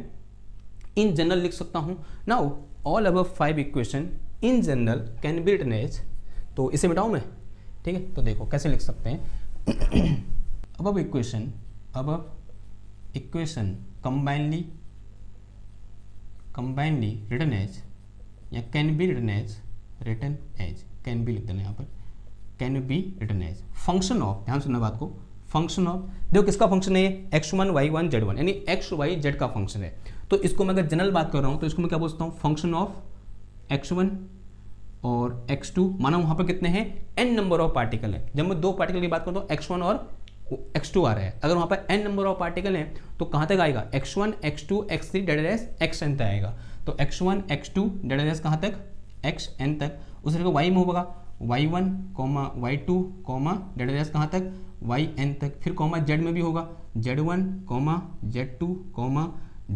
इन जनरल लिख सकता हूँ। Now all above 5 equation in general can be written as, तो इसे मिटाऊँ मैं, ठीक है। तो देखो कैसे लिख सकते हैं, above equation combinedly written as या can be written as can be लिख देना यहाँ पर, can be written as function of, ध्यान सुनना बात को, फंक्शन ऑफ, देखो किसका फंक्शन है ये, x1 y1 z1, यानी x y z का फंक्शन है। तो इसको मैं अगर जनरल बात कर रहा हूँ तो इसको मैं क्या बोलता हूँ, फंक्शन ऑफ x1 और x2, माना वहाँ पर कितने हैं, n नंबर ऑफ पार्टिकल है। जब मैं दो पार्टिकल की बात करता हूँ x1 और x2 आ रहा है, अगर वहाँ पर n नंबर ऑफ पार्टिकल हैं तो कहाँ तक आएगा, x1 x2 x3 dead S xn तक आएगा। तो x1 x2 डेड एस कहाँ तक, xn तक। उस तरह y में होगा y1 y2 डेड एस कहाँ तक, yn तक। फिर कॉमा z में भी होगा z1 z2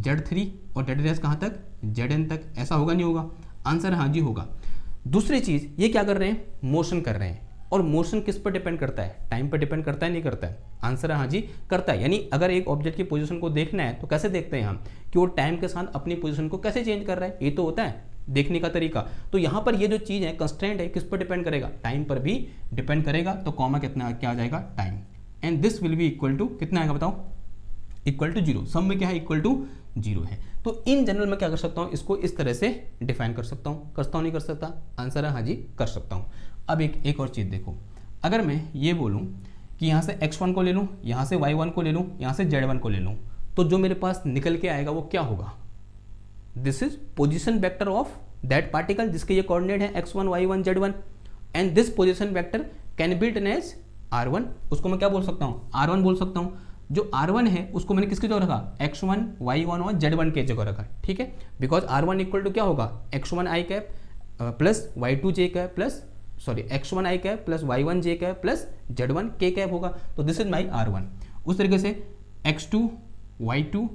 z3 और डेड एस कहाँ तक, zn तक। ऐसा होगा नहीं होगा, आंसर हाँ जी होगा। दूसरी चीज़, ये क्या कर रहे हैं, मोशन कर रहे हैं, और मोशन किस पर डिपेंड करता है, टाइम पर डिपेंड करता है, नहीं करता है, आंसर है हाँ जी करता है। यानी अगर एक ऑब्जेक्ट की पोजीशन को देखना है तो कैसे देखते हैं हम, कि वो टाइम के साथ अपनी पोजीशन को कैसे चेंज कर रहा है, ये तो होता है देखने का तरीका। तो यहाँ पर ये जो चीज़ है कंस्टेंट है, किस पर डिपेंड करेगा, टाइम पर भी डिपेंड करेगा। तो कॉमा कितना क्या आ जाएगा, time, and this will be equal to कितना आएगा बताओ, इक्वल टू जीरो। सब में क्या है, इक्वल टू जीरो है। तो इन जनरल मैं क्या कर सकता हूँ, इसको इस तरह से डिफाइन कर सकता हूँ, करता हूँ नहीं कर सकता, आंसर है हाँ जी कर सकता हूँ। अब एक और चीज़ देखो, अगर मैं ये बोलूँ कि यहाँ से x1 को ले लूँ, यहाँ से y1 को ले लूँ, यहाँ से z1 को ले लूँ, तो जो मेरे पास निकल के आएगा वो क्या होगा, this is position vector of that particle जिसके ये कोऑर्डिनेट है x1 y1 z1, and this position vector can be written as r1। उसको मैं क्या बोल सकता हूँ, r1 बोल सकता हूँ। जो r1 है उसको मैंने किसकी जगह रखा, x1 y1 और z1 के जगह रखा, ठीक है। बिकॉज r1 इक्वल टू क्या होगा, x1 i cap plus y2 j cap plus x1 i cap plus y1 j cap plus z1 k cap होगा। तो दिस इज माई r1। उस तरीके से x2 y2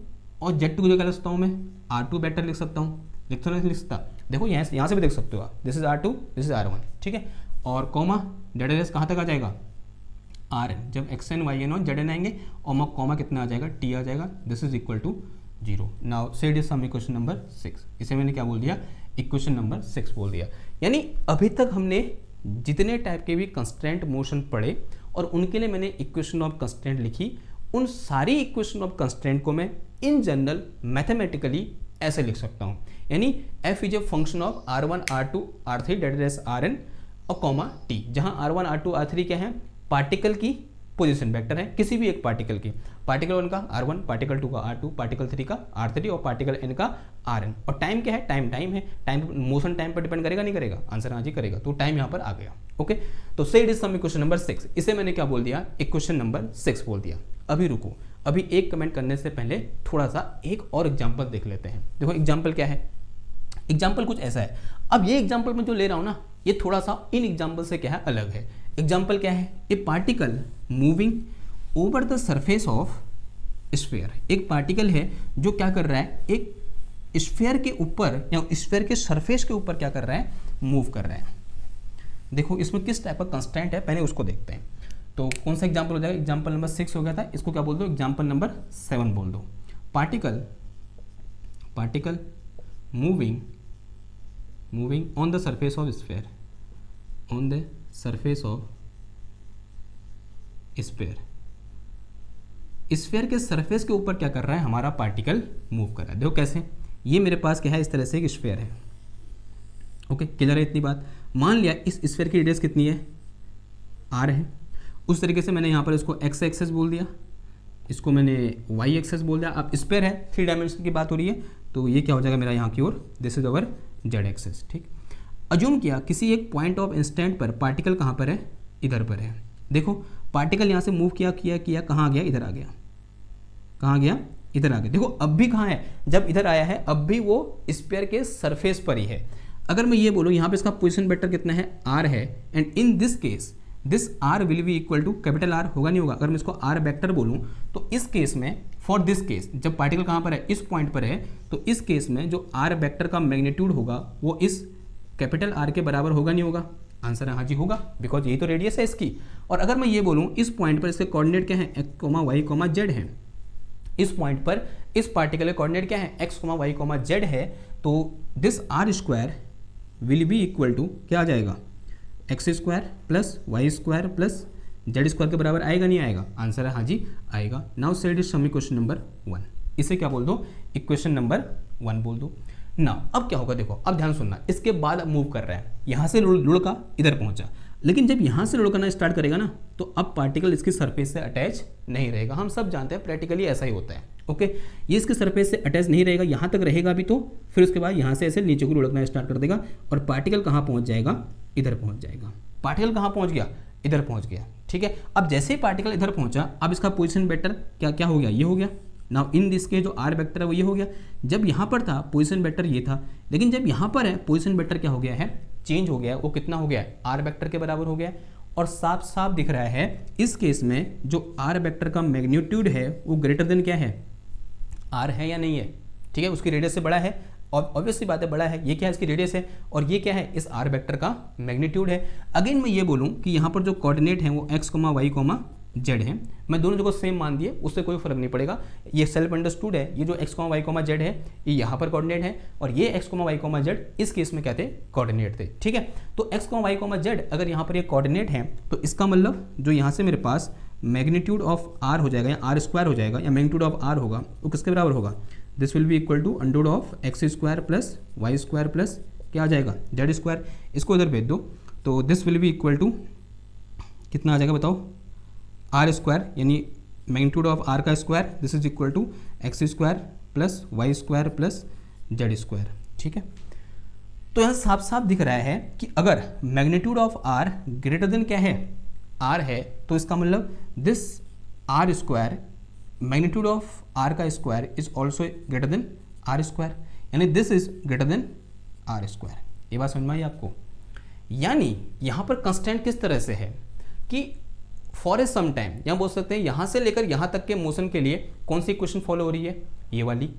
और z2 की जगह लिख सकता हूँ मैं r2 बेटर लिख सकता हूँ, लिख सकता, देखो यहाँ से भी देख सकते हो आप, this is r2 this is r1, ठीक है। और कॉमा डेड एस कहाँ तक आ जाएगा, rn, जब xn yn और zn आएंगे और कॉमा कितना आ जाएगा, t आ जाएगा, this is equal to zero. Now said is some equation number 6, इसे मैंने क्या बोल दिया, इक्वेशन नंबर 6 बोल दिया। यानी अभी तक हमने जितने टाइप के भी कंस्ट्रेंट मोशन पढ़े और उनके लिए मैंने इक्वेशन ऑफ कंस्ट्रेंट लिखी, उन सारी इक्वेशन ऑफ कंस्ट्रेंट को मैं इन जनरल मैथमेटिकली ऐसे लिख सकता हूँ। यानी f is a function of r1 r2 r3 that is rn और कॉमा t, जहाँ r1 r2 r3 क्या है, पार्टिकल की पोजीशन वेक्टर है, किसी भी एक पार्टिकल की, पार्टिकल 1 का r1, पार्टिकल 2 का r2, पार्टिकल 3 का r3 और पार्टिकल n का rn। और टाइम क्या है, टाइम है, टाइम मोशन टाइम पर डिपेंड करेगा नहीं करेगा, आंसर हाँ जी करेगा। तो टाइम यहाँ पर आ गया, ओके। तो said is some equation number 6, इसे मैंने क्या बोल दिया, इक्वेशन नंबर 6 बोल दिया। अभी रुको, अभी एक कमेंट करने से पहले थोड़ा सा एक और एग्जाम्पल देख लेते हैं। देखो एग्जाम्पल क्या है, एग्जाम्पल कुछ ऐसा है। अब ये एग्जाम्पल मैं जो ले रहा हूँ ना, ये थोड़ा सा इन एग्जाम्पल से क्या है, अलग है। एग्जाम्पल क्या है, ए particle moving over the surface of sphere. एक पार्टिकल है जो क्या कर रहा है, एक स्फीयर के ऊपर या स्फीयर के सरफेस के ऊपर क्या कर रहा है, मूव कर रहा है। देखो इसमें किस टाइप का कंस्टेंट है, पहले उसको देखते हैं। तो कौन सा एग्जाम्पल हो जाएगा, एग्जाम्पल नंबर 6 हो गया था, इसको क्या बोल दो, एग्जाम्पल नंबर 7 बोल दो। Particle moving on the surface of sphere, on the surface of sphere. Sphere के सरफेस के ऊपर क्या कर रहा है, हमारा पार्टिकल मूव कर रहा है। देखो कैसे, ये मेरे पास क्या है, इस तरह से एक स्फीयर है। ओके, क्लियर है इतनी बात। मान लिया इस स्फीयर की रेडियस कितनी है, आर है। उस तरीके से मैंने यहाँ पर इसको एक्स एक्सेस बोल दिया, इसको मैंने वाई एक्सेस बोल दिया। अब स्फीयर है, 3 डायमेंशन की बात हो रही है, तो ये क्या हो जाएगा मेरा यहाँ की ओर, this is our Z axis. ठीक, अज्यूम किया किसी एक पॉइंट ऑफ इंस्टेंट पर पार्टिकल कहाँ पर है, इधर पर है। देखो पार्टिकल यहाँ से मूव किया कहाँ आ गया, इधर आ गया। कहाँ गया, इधर आ गया। देखो अब भी कहाँ है, जब इधर आया है अब भी वो स्फीयर के सरफेस पर ही है। अगर मैं ये बोलूँ यहाँ पे इसका पोजीशन वेक्टर कितना है, आर है, and in this case this R will be equal to capital R, होगा नहीं होगा। अगर मैं इसको आर वेक्टर बोलूँ तो इस केस में, फॉर दिस केस, जब पार्टिकल कहाँ पर है, इस पॉइंट पर है, तो इस केस में जो आर वेक्टर का मैग्नीट्यूड होगा वो इस कैपिटल आर के बराबर होगा नहीं होगा। आंसर है हाँ जी होगा, बिकॉज यही तो रेडियस है इसकी। और अगर मैं ये बोलूँ इस पॉइंट पर इसके कोऑर्डिनेट क्या है, X comma Y comma Z है। इस पॉइंट पर इस पार्टिकल के कोऑर्डिनेट क्या है, X comma Y comma Z है, तो this R square will be equal to क्या आ जाएगा, X square plus Y square plus Z square के बराबर आएगा नहीं आएगा। आंसर है हाँ जी आएगा। Now set is some equation number 1। इसे क्या बोल दो, इक्वेशन नंबर 1 बोल दो। नाउ अब क्या होगा, देखो अब ध्यान सुनना, इसके बाद मूव कर रहा है, यहाँ से लुढ़का इधर पहुँचा, लेकिन जब यहाँ से लुढ़कना स्टार्ट करेगा ना, तो अब पार्टिकल इसकी सरफेस से अटैच नहीं रहेगा। हम सब जानते हैं प्रैक्टिकली ऐसा ही होता है। ओके, ये इसके सरफेस से अटैच नहीं रहेगा, यहाँ तक रहेगा अभी तो, फिर उसके बाद यहाँ से ऐसे नीचे को लुढ़कना स्टार्ट कर देगा और पार्टिकल कहाँ पहुँच जाएगा, इधर पहुँच जाएगा। पार्टिकल कहाँ पहुँच गया, इधर पहुँच गया। ठीक है, अब जैसे ही पार्टिकल इधर पहुँचा, अब इसका पोजिशन वेक्टर क्या हो गया, ये हो गया। नाउ इन दिस के जो आर वेक्टर है वो ये हो गया। जब यहाँ पर था पोजीशन वेक्टर ये था, लेकिन जब यहाँ पर है पोजीशन वेक्टर क्या हो गया है, चेंज हो गया है। वो कितना हो गया है, आर वेक्टर के बराबर हो गया है। और साफ साफ दिख रहा है इस केस में जो आर वेक्टर का मैग्नीट्यूड है वो ग्रेटर देन क्या है, आर है या नहीं है। ठीक है, उसकी रेडियस से बड़ा है, और ऑब्वियसली बात है बड़ा है। ये क्या है, इसकी रेडियस है, और ये क्या है, इस आर वेक्टर का मैग्नीट्यूड है। अगेन मैं ये बोलूँ कि यहाँ पर जो कोऑर्डिनेट है वो X comma Y comma Z है, मैं दोनों जगह सेम मान दिए, उससे कोई फर्क नहीं पड़ेगा। ये सेल्फ अंडरस्टूड है, ये जो X comma Y comma Z है ये यहाँ पर कोऑर्डिनेट है, और ये X comma Y comma Z इस केस में क्या थे, कोऑर्डिनेट थे। ठीक है, तो X comma Y comma Z अगर यहाँ पर ये कोऑर्डिनेट है, तो इसका मतलब जो यहाँ से मेरे पास मैग्नीट्यूड ऑफ आर हो जाएगा या आर स्क्वायर हो जाएगा या मैग्नीट्यूड ऑफ आर होगा, वो किसके बराबर होगा, this will be equal to under of X square plus Y square plus क्या आ जाएगा, जेड स्क्वायर। इसको इधर भेज दो, तो this will be equal to कितना आ जाएगा बताओ, आर स्क्वायर, यानी मैग्नीट्यूड ऑफ आर का square, this is equal to X square plus Y square plus Z square. ठीक है, तो यहाँ साफ साफ दिख रहा है कि अगर magnitude of R greater than क्या है, आर है, तो इसका मतलब this R square magnitude of R का square is also greater than R square, यानी this is greater than R square. ये बात समझ में आई आपको। यानी यहाँ पर कंस्टेंट किस तरह से है कि फॉर ए सम टाइम, यहाँ बोल सकते हैं यहाँ से लेकर यहाँ तक के मोशन के लिए कौन सी इक्वेशन फॉलो हो रही है, ये वाली।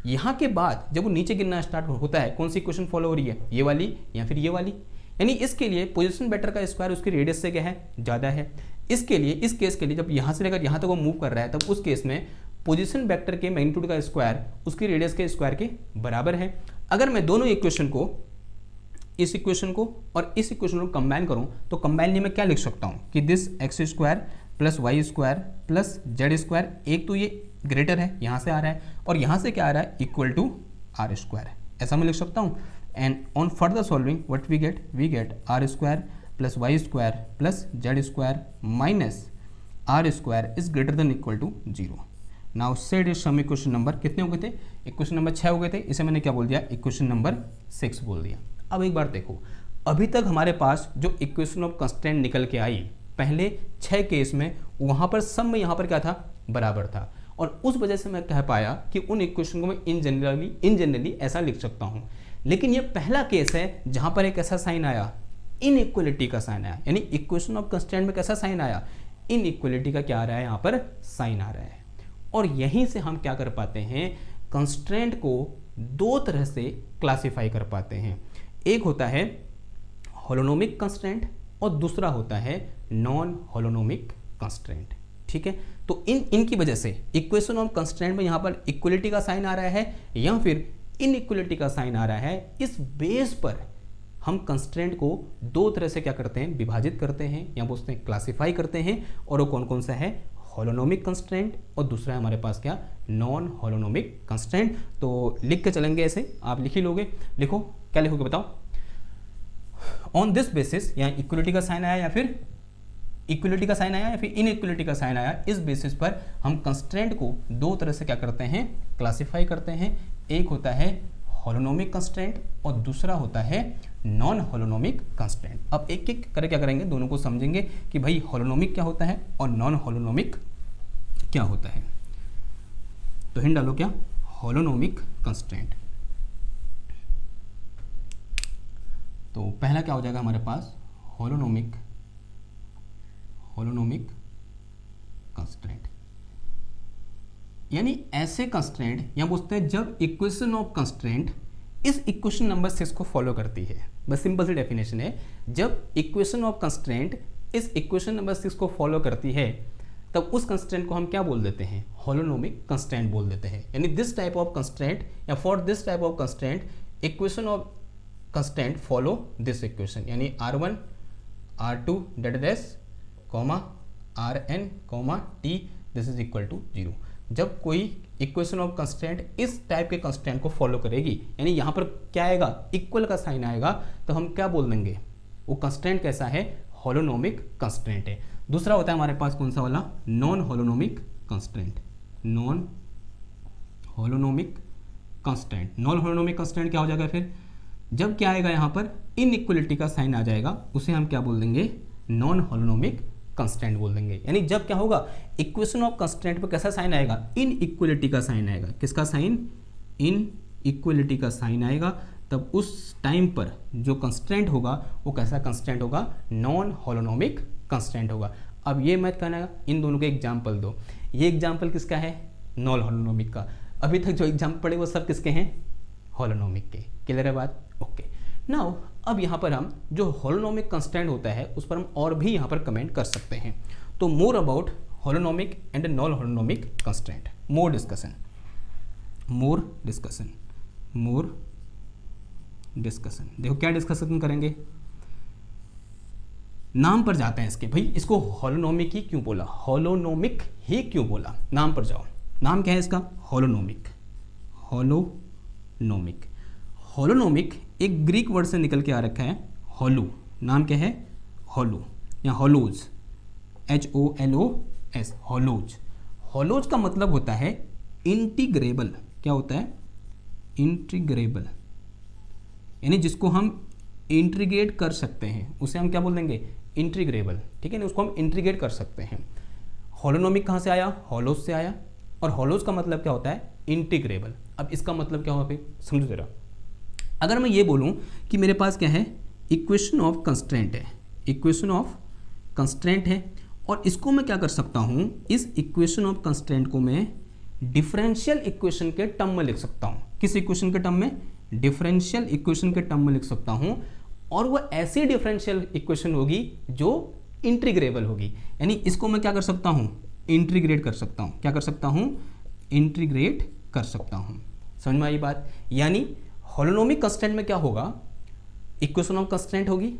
यहाँ के बाद जब वो नीचे गिरना स्टार्ट होता है, कौन सी इक्वेशन फॉलो हो रही है, ये वाली या फिर ये वाली। यानी इसके लिए पोजीशन वेक्टर का स्क्वायर उसकी रेडियस से क्या है, ज़्यादा है। इसके लिए, इस केस के लिए जब यहाँ से लेकर यहाँ तक वो मूव कर रहा है, तब उस केस में पोजीशन वेक्टर के मैग्नीट्यूड का स्क्वायर उसकी रेडियस के स्क्वायर के बराबर है। अगर मैं दोनों इक्वेशन को, इस इक्वेशन को और इस इक्वेशन को कंबाइन करूं, तो कंबाइन में क्या लिख सकता हूं कि this X square plus Y square plus Z square, एक तो ये ग्रेटर है, यहाँ से आ रहा है, और यहाँ से क्या आ रहा है, इक्वल टू आर स्क्वायर, ऐसा मैं लिख सकता हूँ। And on further solving what we get R square plus Y square plus Z square minus R square is greater than equal to 0। Now set is some equation number कितने हो गए थे, equation number 6 हो गए थे, इसे मैंने क्या बोल दिया, इक्वेशन नंबर 6 बोल दिया। अब एक बार देखो, अभी तक हमारे पास जो इक्वेशन ऑफ कंस्टेंट निकल के आई, पहले 6 केस में वहाँ पर सब में यहाँ पर क्या था, बराबर था, और उस वजह से मैं कह पाया कि उन इक्वेशन को मैं इन जनरली ऐसा लिख सकता हूँ। लेकिन ये पहला केस है जहाँ पर एक ऐसा साइन आया, इनइक्वलिटी का साइन आया, यानी इक्वेशन ऑफ कंस्ट्रेंट में कैसा साइन आया, इनइक्वलिटी का क्या आ रहा है, यहाँ पर साइन आ रहा है। और यहीं से हम क्या कर पाते हैं, कंस्ट्रेंट को दो तरह से क्लासिफाई कर पाते हैं। एक होता है होलोनोमिक कंस्ट्रेंट और दूसरा होता है नॉन होलोनोमिक कंस्ट्रेंट। ठीक है, तो इनकी वजह से इक्वेशन ऑफ कंस्ट्रेंट में यहाँ पर इक्वलिटी का साइन आ रहा है या फिर इनइक्वलिटी का साइन आ रहा है, इस बेस पर हम कंस्ट्रेंट को दो तरह से क्या करते हैं, विभाजित करते हैं या बोलते हैं क्लासिफाई करते हैं। और वो कौन कौन सा है, होलोनोमिक कंस्ट्रेंट और दूसरा है हमारे पास क्या, नॉन होलोनोमिक कंस्ट्रेंट। तो लिख के चलेंगे, ऐसे आप लिख ही लोगे। लिखो, क्या लिखोगे बताओ। ऑन दिस बेसिस, यहाँ इक्वलिटी का साइन आया या फिर इक्वलिटी का साइन आया या फिर इनइक्वलिटी का साइन आया, इस बेसिस पर हम कंस्ट्रेंट को दो तरह से क्या करते हैं, क्लासिफाई करते हैं। एक होता है होलोनोमिक कंस्ट्रेंट और दूसरा होता है नॉन होलोनोमिक कंस्ट्रेंट। अब एक एक करके क्या करेंगे, दोनों को समझेंगे कि भाई होलोनोमिक क्या होता है और नॉन होलोनोमिक क्या होता है। तो हिंट डालो, क्या, होलोनोमिक कंस्ट्रेंट। तो पहला क्या हो जाएगा हमारे पास, होलोनोमिक कंस्ट्रेंट, यानी ऐसे कंस्ट्रेंट या बोलते हैं जब इक्वेशन ऑफ कंस्ट्रेंट इस इक्वेशन नंबर 6 को फॉलो करती है। बस सिंपल सी डेफिनेशन है, जब इक्वेशन ऑफ कंस्ट्रेंट इस इक्वेशन नंबर 6 को फॉलो करती है तब उस कंस्ट्रेंट को हम क्या बोल देते हैं, होलोनोमिक कंस्ट्रेंट बोल देते हैं। यानी दिस टाइप ऑफ कंस्ट्रेंट या for this type of constraint equation of constraint follow this equation, यानी R1 R2 comma Rn comma T this is equal to 0। जब कोई इक्वेशन ऑफ कंस्ट्रेंट इस टाइप के कंस्ट्रेंट को फॉलो करेगी, यानी यहाँ पर क्या आएगा, इक्वल का साइन आएगा, तो हम क्या बोल देंगे, वो कंस्ट्रेंट कैसा है, होलोनोमिक कंस्ट्रेंट है। दूसरा होता है हमारे पास कौन सा वाला, non holonomic constraint. Non holonomic constraint, non holonomic constraint क्या हो जाएगा फिर, जब क्या आएगा यहाँ पर इनइक्वलिटी का साइन आ जाएगा, उसे हम क्या बोल देंगे, नॉन होलोनोमिक कंस्ट्रेंट बोल देंगे। यानी जब क्या होगा, इक्वेशन ऑफ कंस्ट्रेंट पर कैसा साइन आएगा, इनइक्वलिटी का साइन आएगा। किसका साइन, इनइक्वलिटी का साइन आएगा, तब उस टाइम पर जो कंस्ट्रेंट होगा वो कैसा कंस्ट्रेंट होगा, नॉन होलोनोमिक कंस्ट्रेंट होगा। अब ये मत कहना इन दोनों के एग्जाम्पल दो, ये एग्जाम्पल किसका है, नॉन होलोनोमिक का। अभी तक जो एग्जाम्पल पढ़े वो सब किसके हैं, होलोनोमिक के। क्लियर है बात, ओके। नाउ अब यहाँ पर हम जो होलोनोमिक कंस्ट्रेंट होता है उस पर हम और भी यहाँ पर कमेंट कर सकते हैं। तो more about holonomic and non holonomic constraint, more discussion. देखो क्या डिस्कशन करेंगे, नाम पर जाते हैं इसके, भाई इसको होलोनोमिक ही क्यों बोला, होलोनोमिक ही क्यों बोला, नाम पर जाओ। नाम क्या है इसका, होलोनोमिक। होलोनोमिक एक ग्रीक वर्ड से निकल के आ रखा है, होलो। नाम क्या है, होलो या होलोज, HOLOS, होलोज। होलोज का मतलब होता है इंटीग्रेबल। क्या होता है, इंटीग्रेबल, यानी जिसको हम इंटीग्रेट कर सकते हैं उसे हम क्या बोल देंगे, इंटीग्रेबल। ठीक है ना, उसको हम इंटीग्रेट कर सकते हैं। होलोनोमिक कहाँ से आया, होलोज से आया, और होलोज का मतलब क्या होता है, इंटीग्रेबल। अब इसका मतलब क्या हुआ फिर, समझो जरा। अगर मैं ये बोलूं कि मेरे पास क्या है, इक्वेशन ऑफ कंस्ट्रेंट है, इक्वेशन ऑफ कंस्ट्रेंट है, और इसको मैं क्या कर सकता हूं, इस इक्वेशन ऑफ कंस्ट्रेंट को मैं डिफरेंशियल इक्वेशन के टर्म में लिख सकता हूं। किस इक्वेशन के टर्म में, डिफरेंशियल इक्वेशन के टर्म में लिख सकता हूं, और वो ऐसी डिफरेंशियल इक्वेशन होगी जो इंटीग्रेबल होगी। यानी इसको मैं क्या कर सकता हूं, इंटीग्रेट कर सकता हूं। क्या कर सकता हूं, इंटीग्रेट कर सकता हूं। समझ में आई बात। यानी होलोनोमिक कंस्ट्रेंट में क्या होगा, इक्वेशन ऑफ कंस्ट्रेंट होगी,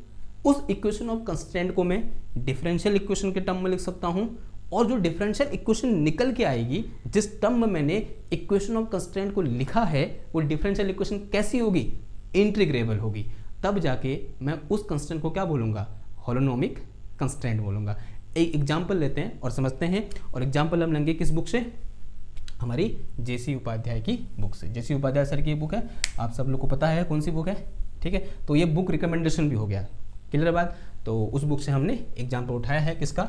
उस इक्वेशन ऑफ कंस्ट्रेंट को मैं डिफरेंशियल इक्वेशन के टर्म में लिख सकता हूं, और जो डिफरेंशियल इक्वेशन निकल के आएगी, जिस टर्म में मैंने इक्वेशन ऑफ कंस्ट्रेंट को लिखा है, वो डिफरेंशियल इक्वेशन कैसी होगी, इंटीग्रेबल होगी। तब जाके मैं उस कंस्ट्रेंट को क्या बोलूँगा, होलोनोमिक कंस्ट्रेंट बोलूँगा। एक एग्जाम्पल लेते हैं और समझते हैं, और एग्जाम्पल हम लेंगे किस बुक से, हमारी JC उपाध्याय की बुक से। JC उपाध्याय सर की बुक है, आप सब लोग को पता है कौन सी बुक है। ठीक है, तो ये बुक रिकमेंडेशन भी हो गया। क्लियर बात। तो उस बुक से हमने एग्जाम्पल उठाया है किसका,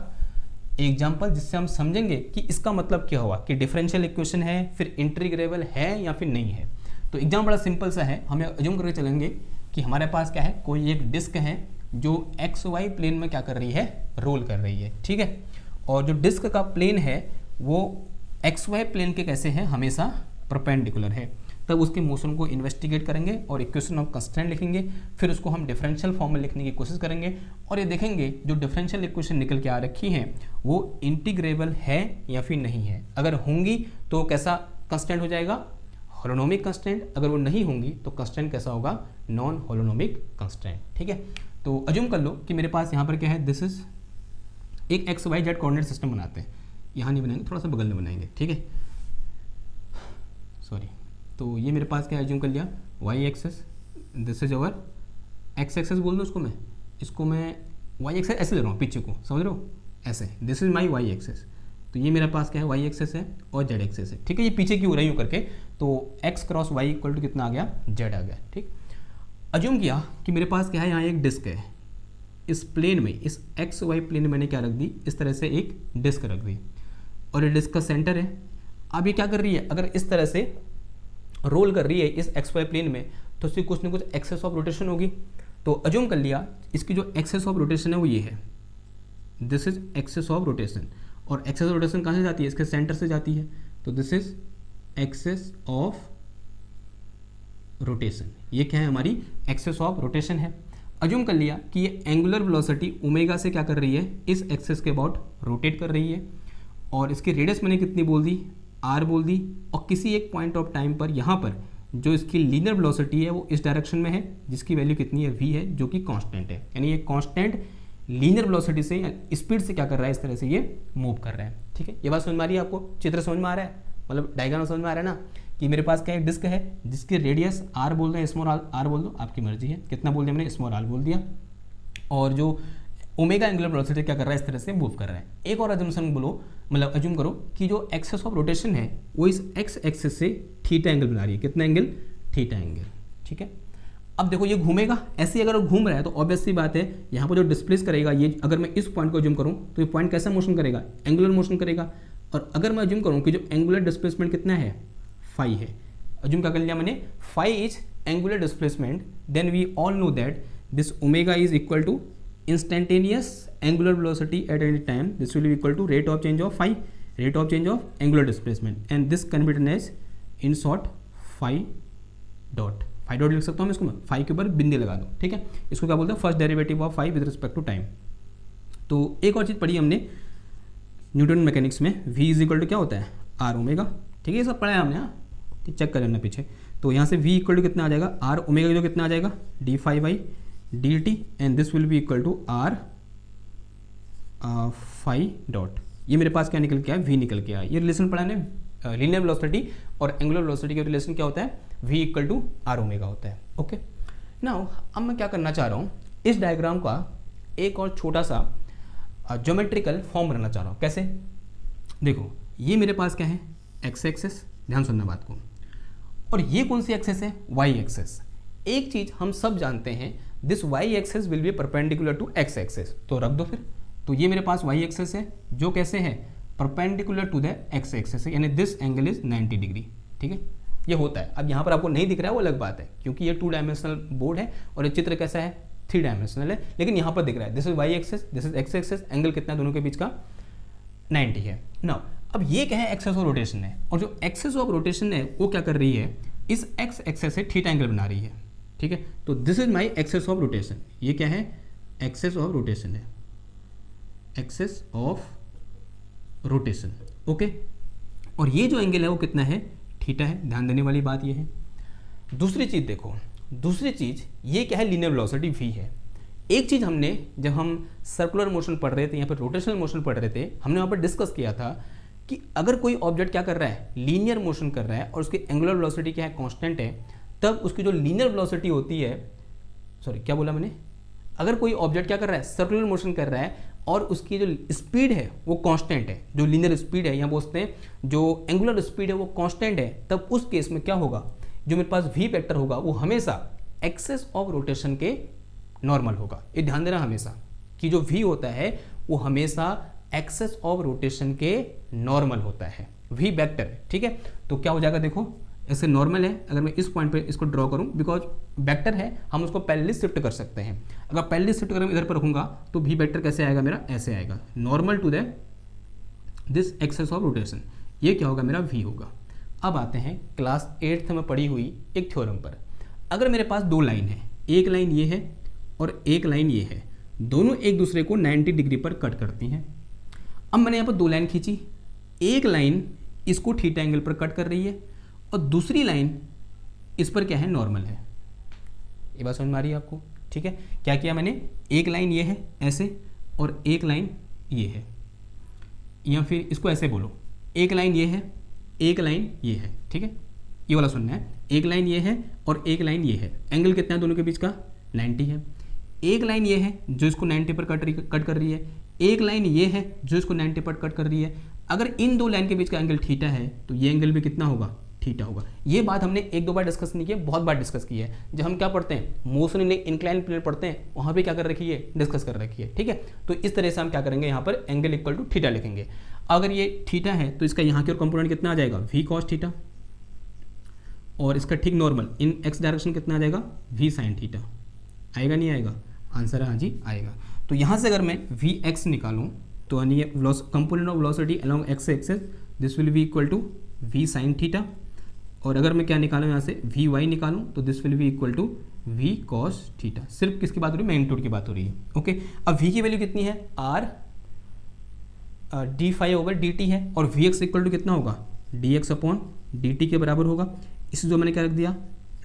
एग्जाम्पल जिससे हम समझेंगे कि इसका मतलब क्या हुआ, कि डिफरेंशियल इक्वेशन है, फिर इंटीग्रेबल है या फिर नहीं है। तो एग्जाम बड़ा सिंपल सा है, हमें अज्यूम करके चलेंगे कि हमारे पास क्या है, कोई एक डिस्क है जो एक्स वाई प्लेन में क्या कर रही है, रोल कर रही है, ठीक है। और जो डिस्क का प्लेन है वो एक्स वाई प्लेन के कैसे है, हमेशा परपेंडिकुलर है। तब उसके मोशन को इन्वेस्टिगेट करेंगे और इक्वेशन ऑफ कंस्ट्रेंट लिखेंगे, फिर उसको हम डिफरेंशियल फॉर्म में लिखने की कोशिश करेंगे और ये देखेंगे जो डिफरेंशियल इक्वेशन निकल के आ रखी हैं वो इंटीग्रेबल है या फिर नहीं है। अगर होंगी तो कैसा कंस्टेंट हो जाएगा, होलोनोमिक कंस्टेंट। अगर वो नहीं होंगी तो कंस्टेंट कैसा होगा, नॉन होलोनोमिक कंस्टेंट, ठीक है। तो अज्यूम कर लो कि मेरे पास यहाँ पर क्या है, दिस इज एक x Y Z coordinate system बनाते हैं, यहाँ नहीं बनाएंगे, थोड़ा सा बगल में बनाएंगे, ठीक है, सॉरी। तो ये मेरे पास क्या एज्यूम कर लिया, y axis, this is our x axis बोल दो इसको मैं वाई एक्सेस ऐसे ले रहा हूँ पीछे को, समझ रहे हो, ऐसे, this is my y axis. तो ये मेरे पास क्या है, वाई एक्सेस है और जेड एक्सेस है, ठीक है। ये पीछे की हो रही हूँ करके, तो x cross y equal to कितना आ गया, जेड आ गया, ठीक। अज्यूम किया कि मेरे पास क्या है, यहाँ एक डिस्क है, इस प्लेन में, इस एक्स वाई प्लेन में मैंने क्या रख दी, इस तरह से एक डिस्क रख दी और ये डिस्क का सेंटर है। अब ये क्या कर रही है, अगर इस तरह से रोल कर रही है इस एक्स वाई प्लेन में तो उसकी कुछ ना कुछ एक्सेस ऑफ रोटेशन होगी। तो अज्यूम कर लिया इसकी जो एक्सेस ऑफ रोटेशन है वो ये है, this is axis of rotation. और एक्सेस ऑफ रोटेशन कहाँ से जाती है, इसके सेंटर से जाती है, तो this is axis of rotation. ये क्या है, हमारी एक्सेस ऑफ रोटेशन है। अज्यूम कर लिया कि ये एंगुलर वेलोसिटी ओमेगा से क्या कर रही है, इस एक्सेस के अबाउट रोटेट कर रही है और इसकी रेडियस मैंने कितनी बोल दी, आर बोल दी। और किसी एक पॉइंट ऑफ टाइम पर यहाँ पर जो इसकी लीनियर वेलोसिटी है वो इस डायरेक्शन में है, जिसकी वैल्यू कितनी है, वी है, जो कि कांस्टेंट है। यानी ये कांस्टेंट लीनियर वेलोसिटी से स्पीड से क्या कर रहा है, इस तरह से ये मूव कर रहा है, ठीक है। ये बात समझ में आ रही है आपको, चित्र समझ में आ रहा है, मतलब डायग्राम समझ में आ रहा है ना, कि मेरे पास क्या है, डिस्क है जिसकी रेडियस आर बोल रहे हैं, स्मॉल आर बोल दो, आपकी मर्जी है, कितना बोल दिया मैंने, स्मॉल आर बोल दिया। और जो ओमेगा एंगुलर वेलोसिटी क्या कर रहा है, इस तरह से मूव कर रहा है। एक और अजम्पशन बोलो, मतलब अज्यूम करो कि जो एक्सेस ऑफ रोटेशन है वो इस एक्स एक्सेस से थीटा एंगल बना रही है, कितना एंगल, थीटा एंगल, ठीक है। अब देखो ये घूमेगा, ऐसे ही अगर वो घूम रहा है तो ऑब्वियस सी बात है यहाँ पर जो डिस्प्लेस करेगा, ये अगर मैं इस पॉइंट को अज्यूम करूँ तो ये पॉइंट कैसा मोशन करेगा, एंगुलर मोशन करेगा। और अगर मैं अज्यूम करूँ कि जो एंगुलर डिस्प्लेसमेंट कितना है, फाई है, अज्यूम क्या कर लिया मैंने, phi is angular displacement, then we all know that this omega is equal to instantaneous angular velocity at any time. This will be equal to rate of change of phi, rate of change of angular displacement, and this can be written as in short phi dot. phi dot लिख सकता हूँ मैं इसको, मैं phi के ऊपर बिंदी लगा दूँ, ठीक है। इसको क्या बोलते हैं, first derivative of phi with respect to time. तो एक और चीज़ पढ़ी हमने न्यूटन मैकेनिक्स में, v इज इक्वल टू क्या होता है, आर ओमेगा, ठीक है, ये सब पढ़ा है हमने, हाँ, चेक कर लेना पीछे। तो यहाँ से v इक्वल टू कितना आ जाएगा, आर ओमेगा जो कितना आ जाएगा, d phi by dt and this will be equal to r phi dot। ये मेरे पास क्या निकल के आया, v निकल के आया। ये रिलेशन पढ़ा है लीनियर वेलोसिटी और एंगुलर वेलोसिटी का रिलेशन क्या होता है, v equal to r omega होता है, ओके। नाउ अब मैं क्या करना चाह रहा हूँ, इस डायग्राम का एक और छोटा सा ज्योमेट्रिकल फॉर्म बनाना चाह रहा हूँ। कैसे, देखो ये मेरे पास क्या है, एक्स एक्सेस, ध्यान सुनना बात को, और ये कौन सी एक्सेस है, वाई एक्सेस। एक चीज हम सब जानते हैं, this y axis will be perpendicular to x axis, तो रख दो फिर। तो ये मेरे पास वाई एक्सेस है जो कैसे है, perpendicular to the x axis है, यानी दिस एंगल इज 90 डिग्री, ठीक है। ये होता है, अब यहाँ पर आपको नहीं दिख रहा है वो अलग बात है, क्योंकि ये 2 डायमेंशनल बोर्ड है और ये चित्र कैसा है, 3 डायमेंशनल है, लेकिन यहाँ पर दिख रहा है this is Y axis, this is x axis, angle कितना दोनों के बीच का, 90 है। नाउ अब ये क्या है, एक्सेस ऑफ रोटेशन है, और जो एक्सेस ऑफ रोटेशन है वो क्या कर रही है, इस एक्स एक्सेस से थीटा एंगल बना रही है, ठीक है। तो this is my axis of rotation, ये क्या है, एक्सेस ऑफ रोटेशन है, एक्सेस ऑफ रोटेशन, ओके। और ये जो एंगल है वो कितना है, थीटा है, ध्यान देने वाली बात ये है। दूसरी चीज देखो, दूसरी चीज ये क्या है, लीनियर वेलोसिटी v है। एक चीज हमने जब हम सर्कुलर मोशन पढ़ रहे थे, यहाँ पर रोटेशनल मोशन पढ़ रहे थे, हमने वहाँ पर डिस्कस किया था कि अगर कोई ऑब्जेक्ट क्या कर रहा है, लीनियर मोशन कर रहा है और उसकी एंगुलर वेलोसिटी क्या है, कांस्टेंट है, तब उसकी जो लीनियर वेलोसिटी होती है, सॉरी क्या बोला मैंने, अगर कोई ऑब्जेक्ट क्या कर रहा है, सर्कुलर मोशन कर रहा है और उसकी जो स्पीड है वो कांस्टेंट है, जो लीनियर स्पीड है, यहाँ बोलते हैं जो एंगुलर स्पीड है वो कांस्टेंट है, तब उस केस में क्या होगा, जो मेरे पास v वेक्टर होगा वो हमेशा एक्सेस ऑफ रोटेशन के नॉर्मल होगा। ये ध्यान देना हमेशा कि जो v होता है वो हमेशा एक्सेस ऑफ रोटेशन के नॉर्मल होता है, v वेक्टर, ठीक है। तो क्या हो जाएगा, देखो ऐसे नॉर्मल है, अगर मैं इस पॉइंट पे इसको ड्रॉ करूं, बिकॉज वेक्टर है हम उसको पहले शिफ्ट कर सकते हैं। अगर पहले शिफ्ट कर इधर पर रखूंगा तो v वेक्टर कैसे आएगा मेरा, ऐसे आएगा, normal to the this axis of rotation, ये क्या होगा मेरा v होगा। अब आते हैं क्लास 8th में पढ़ी हुई एक थ्योरम पर। अगर मेरे पास दो लाइन है, एक लाइन ये है और एक लाइन ये है, दोनों एक दूसरे को 90 डिग्री पर कट करती हैं। अब मैंने यहाँ पर दो लाइन खींची, एक लाइन इसको थीटा एंगल पर कट कर रही है और दूसरी लाइन इस पर क्या है, नॉर्मल है। ये बात समझ में आ रही है आपको, ठीक है। क्या किया मैंने, एक लाइन ये है ऐसे और एक लाइन ये है, या फिर इसको ऐसे बोलो, एक लाइन ये है, एक लाइन ये है, ठीक है। ये वाला सुनना है, एक लाइन ये है और एक लाइन ये है, एंगल कितना है दोनों के बीच का, 90 है। एक लाइन ये है जो इसको 90 पर कट कर रही है, एक लाइन ये है जो इसको 90 पर कट कर रही है। अगर इन दो लाइन के बीच का एंगल थीटा है तो ये एंगल भी कितना होगा, थीटा होगा। ये बात हमने एक दो बार डिस्कस नहीं की है, बहुत बार डिस्कस की है। जब हम क्या पढ़ते हैं, मोशन इन इंक्लाइन प्लेन पढ़ते हैं, वहाँ भी क्या कर रखी है, डिस्कस कर रखी है, ठीक है। तो इस तरह से हम क्या करेंगे, यहाँ पर एंगल इक्वल टू थीटा लिखेंगे। अगर ये थीटा है तो इसका यहाँ की ओर कंपोनेंट कितना आ जाएगा, वी कॉस थीटा, और इसका ठीक नॉर्मल इन एक्स डायरेक्शन कितना आ जाएगा, वी साइन थीटा। आएगा नहीं आएगा, आंसर है हाँ जी आएगा। तो यहाँ से अगर मैं वी एक्स निकालूँ तो यानी component of velocity along x axis, this will be equal to v sine theta. और अगर मैं क्या निकालूँ यहाँ से, वी वाई निकालूँ तो this will be equal to v cos theta. सिर्फ किसकी बात हो रही है, मैग्नीट्यूड की बात हो रही है, ओके। अब वी की वैल्यू कितनी है, r d phi over D t है, और वी एक्स इक्वल टू कितना होगा, d x upon d t के बराबर होगा। इसे जो मैंने क्या रख दिया,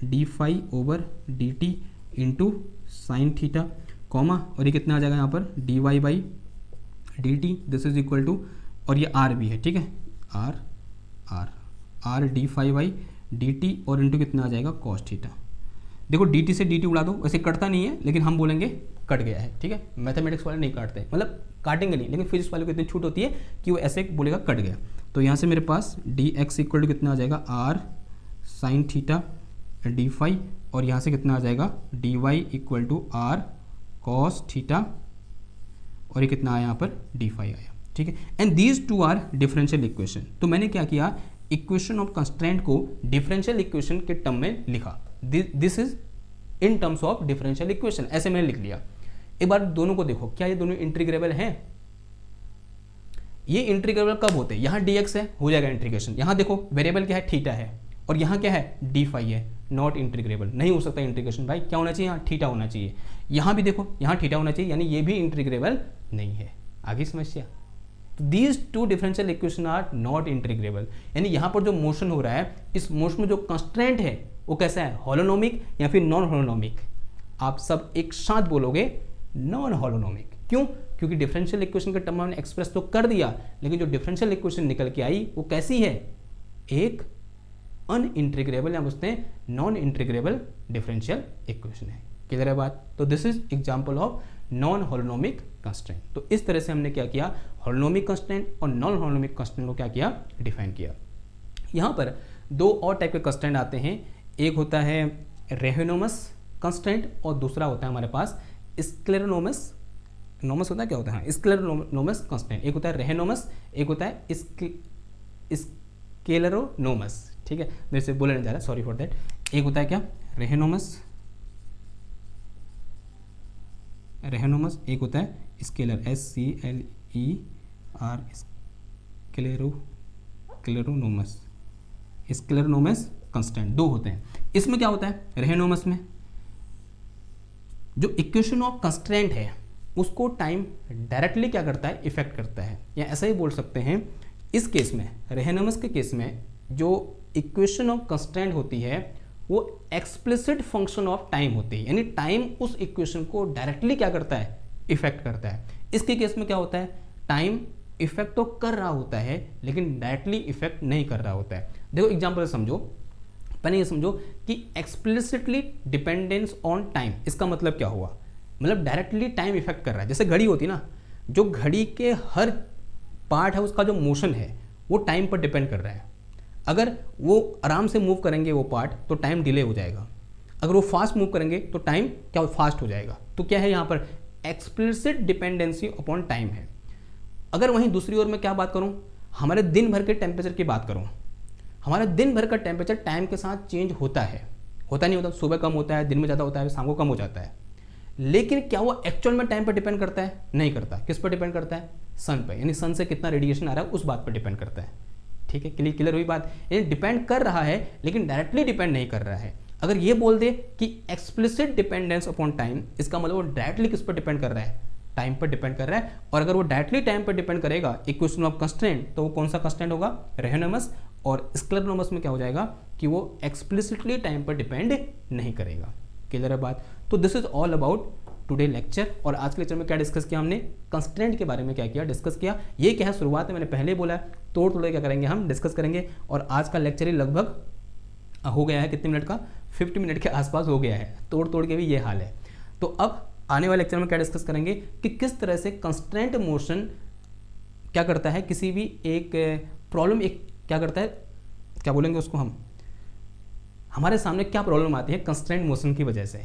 d phi over D t into sine theta, comma, और ये कितना आ जाएगा यहाँ पर, d y by d t, this is equal to, और ये आर भी है, ठीक है, r r r d phi by d T, और इंटू कितना आ जाएगा, कॉस थीटा। देखो डी टी से डी टी उड़ा दो, वैसे कटता नहीं है लेकिन हम बोलेंगे कट गया है, ठीक है। मैथमेटिक्स वाले नहीं काटते, मतलब काटेंगे नहीं, लेकिन फिजिक्स वाले को इतनी छूट होती है कि वो ऐसे बोलेगा कट गया। तो यहाँ से मेरे पास डी एक्स इक्वल टू कितना आ जाएगा, r sine theta d phi, और यहाँ से कितना आ जाएगा, d y equal to r cos theta, और ये कितना आया यहाँ पर, डी फाई आया, ठीक है। And these two are differential equation. तो मैंने क्या किया, इक्वेशन ऑफ कंस्ट्रेंट को डिफरेंशियल इक्वेशन के टर्म में लिखा, this is in terms of differential equation, ऐसे मैंने लिख लिया। एक बार दोनों को देखो, क्या ये दोनों इंटीग्रेबल हैं? ये इंटीग्रेबल कब होते हैं, यहाँ dx है, हो जाएगा इंटीग्रेशन। यहाँ देखो वेरिएबल क्या है, थीटा है, और यहाँ क्या है, डी फाई है, नॉट इंटीग्रेबल, नहीं हो सकता इंटीग्रेशन। भाई क्या होना चाहिए, यहाँ थीटा होना चाहिए। यहाँ भी देखो, यहाँ थीटा होना चाहिए, यानी ये भी इंटीग्रेबल नहीं है। आगे समस्या, तो these two differential equation are not integrable, यानी यहाँ पर जो मोशन हो रहा है, इस मोशन में जो कंस्ट्रेंट है वो कैसा है, होलोनोमिक या फिर नॉन होलोनोमिक। आप सब एक साथ बोलोगे नॉन होलोनोमिक। क्यों? क्योंकि डिफरेंशियल इक्वेशन के टर्म में एक्सप्रेस तो कर दिया, लेकिन जो डिफरेंशियल इक्वेशन निकल के आई वो कैसी है, एक अनइंटीग्रेबल या बोलते हैं नॉन इंटीग्रेबल डिफरेंशियल इक्वेशन है। क्लियर है बात? तो this is example of non holonomic constraint. तो इस तरह से हमने क्या किया, होलोनोमिक कंस्ट्रेंट और नॉन होलोनोमिक कंस्ट्रेंट को क्या किया, डिफाइन किया। यहाँ पर दो और टाइप के कंस्ट्रेंट आते हैं, एक होता है रेहोनोमस कंस्ट्रेंट और दूसरा होता है हमारे पास स्क्लेरोनोमस। नोमस होता है क्या होता है, स्क्लेरोनोमस कंस्ट्रेंट। एक होता है रेहोनोमस, एक होता है स्क्लेरोनोमस। ठीक है, मेरे से बोला नहीं जा रहा, सॉरी फॉर दैट। एक होता है क्या, रेहोनोमस, एक होता है स्केलर, SCLER, स्क्लेरोनोमस कंस्टेंट। दो होते हैं। इसमें क्या होता है, रेहोनोमस में जो इक्वेशन ऑफ कंस्ट्रेंट है उसको टाइम डायरेक्टली क्या करता है, इफेक्ट करता है। या ऐसा ही बोल सकते हैं, इस केस में, रेहोनोमस के केस में जो इक्वेशन ऑफ कंस्ट्रेंट होती है वो एक्सप्लिसिट फंक्शन ऑफ टाइम होती है, यानी टाइम उस इक्वेशन को डायरेक्टली क्या करता है, इफेक्ट करता है। इसके केस में क्या होता है, टाइम इफेक्ट तो कर रहा होता है लेकिन डायरेक्टली इफेक्ट नहीं कर रहा होता है। देखो एग्जांपल समझो, पहले ये समझो कि एक्सप्लिसिटली डिपेंडेंस ऑन टाइम, इसका मतलब क्या हुआ, मतलब डायरेक्टली टाइम इफेक्ट कर रहा है। जैसे घड़ी होती ना, जो घड़ी के हर पार्ट है उसका जो मोशन है वो टाइम पर डिपेंड कर रहा है। अगर वो आराम से मूव करेंगे वो पार्ट तो टाइम डिले हो जाएगा, अगर वो फास्ट मूव करेंगे तो टाइम क्या फास्ट हो जाएगा। तो क्या है यहाँ पर, एक्सप्लिसिट डिपेंडेंसी अपॉन टाइम है। अगर वहीं दूसरी ओर मैं क्या बात करूँ, हमारे दिन भर के टेम्परेचर की बात करूँ, हमारा दिन भर का टेम्परेचर टाइम के साथ चेंज होता है, होता नहीं होता, सुबह कम होता है, दिन में ज़्यादा होता है, शाम को कम हो जाता है, लेकिन क्या वो एक्चुअल में टाइम पर डिपेंड करता है? नहीं करता। किस पर डिपेंड करता है? सन पे, यानी सन से कितना रेडिएशन आ रहा है उस बात पर डिपेंड करता है। ठीक है, क्लियर हुई बात? यानी डिपेंड कर रहा है लेकिन डायरेक्टली डिपेंड नहीं कर रहा है। अगर ये बोल दे कि एक्सप्लिसिट डिपेंडेंस अपॉन टाइम, इसका मतलब वो डायरेक्टली किस पर डिपेंड कर रहा है? टाइम पर डिपेंड कर रहा है। और अगर वो डायरेक्टली टाइम पर डिपेंड करेगा, इक्वेशन ऑफ कंस्ट्रेंट, तो वो कौन सा कंस्ट्रेंट होगा? रेहोनोमस। और स्क्लेरोनोमस में क्या हो जाएगा कि वो एक्सप्लिसिटली टाइम पर डिपेंड नहीं करेगा। क्लियर है बात? तो this is all about today lecture. और आज के लेक्चर में क्या डिस्कस किया हमने? कंस्ट्रेंट के बारे में क्या किया? डिस्कस किया। ये क्या है, शुरुआत में मैंने पहले बोला, तोड़ तोड़ क्या करेंगे हम, डिस्कस करेंगे। और आज का लेक्चर ही लगभग हो गया है, कितने मिनट का? 50 मिनट के आसपास हो गया है। तोड़ तोड़ के भी ये हाल है। तो अब आने वाले लेक्चर में क्या डिस्कस करेंगे कि किस तरह से कंस्ट्रेंट मोशन क्या करता है, किसी भी एक प्रॉब्लम, एक क्या करता है, क्या बोलेंगे उसको हम, हमारे सामने क्या प्रॉब्लम आती है कंस्ट्रेंट मोशन की वजह से।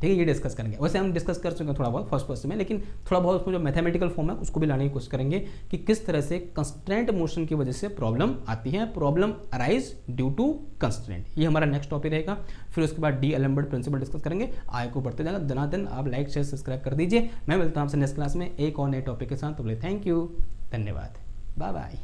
ठीक है, ये डिस्कस करेंगे। वैसे हम डिस्कस कर चुके हैं थोड़ा बहुत फर्स्ट में, लेकिन थोड़ा बहुत उसमें जो मैथमेटिकल फॉर्म है उसको भी लाने की कोशिश करेंगे कि किस तरह से कंस्ट्रेंट मोशन की वजह से प्रॉब्लम आती है, problem arise due to constraint. ये हमारा नेक्स्ट टॉपिक रहेगा। फिर उसके बाद डी-एलेम्बर्ट प्रिंसिपल डिस्कस करेंगे। आगे को बढ़ते जाएगा। दनादन आप लाइक शेयर सब्सक्राइब कर दीजिए। मैं मिलता हूँ आपसे नेक्स्ट क्लास में एक और नए टॉपिक के साथ। तो बोले थैंक यू, धन्यवाद, बाय बाय।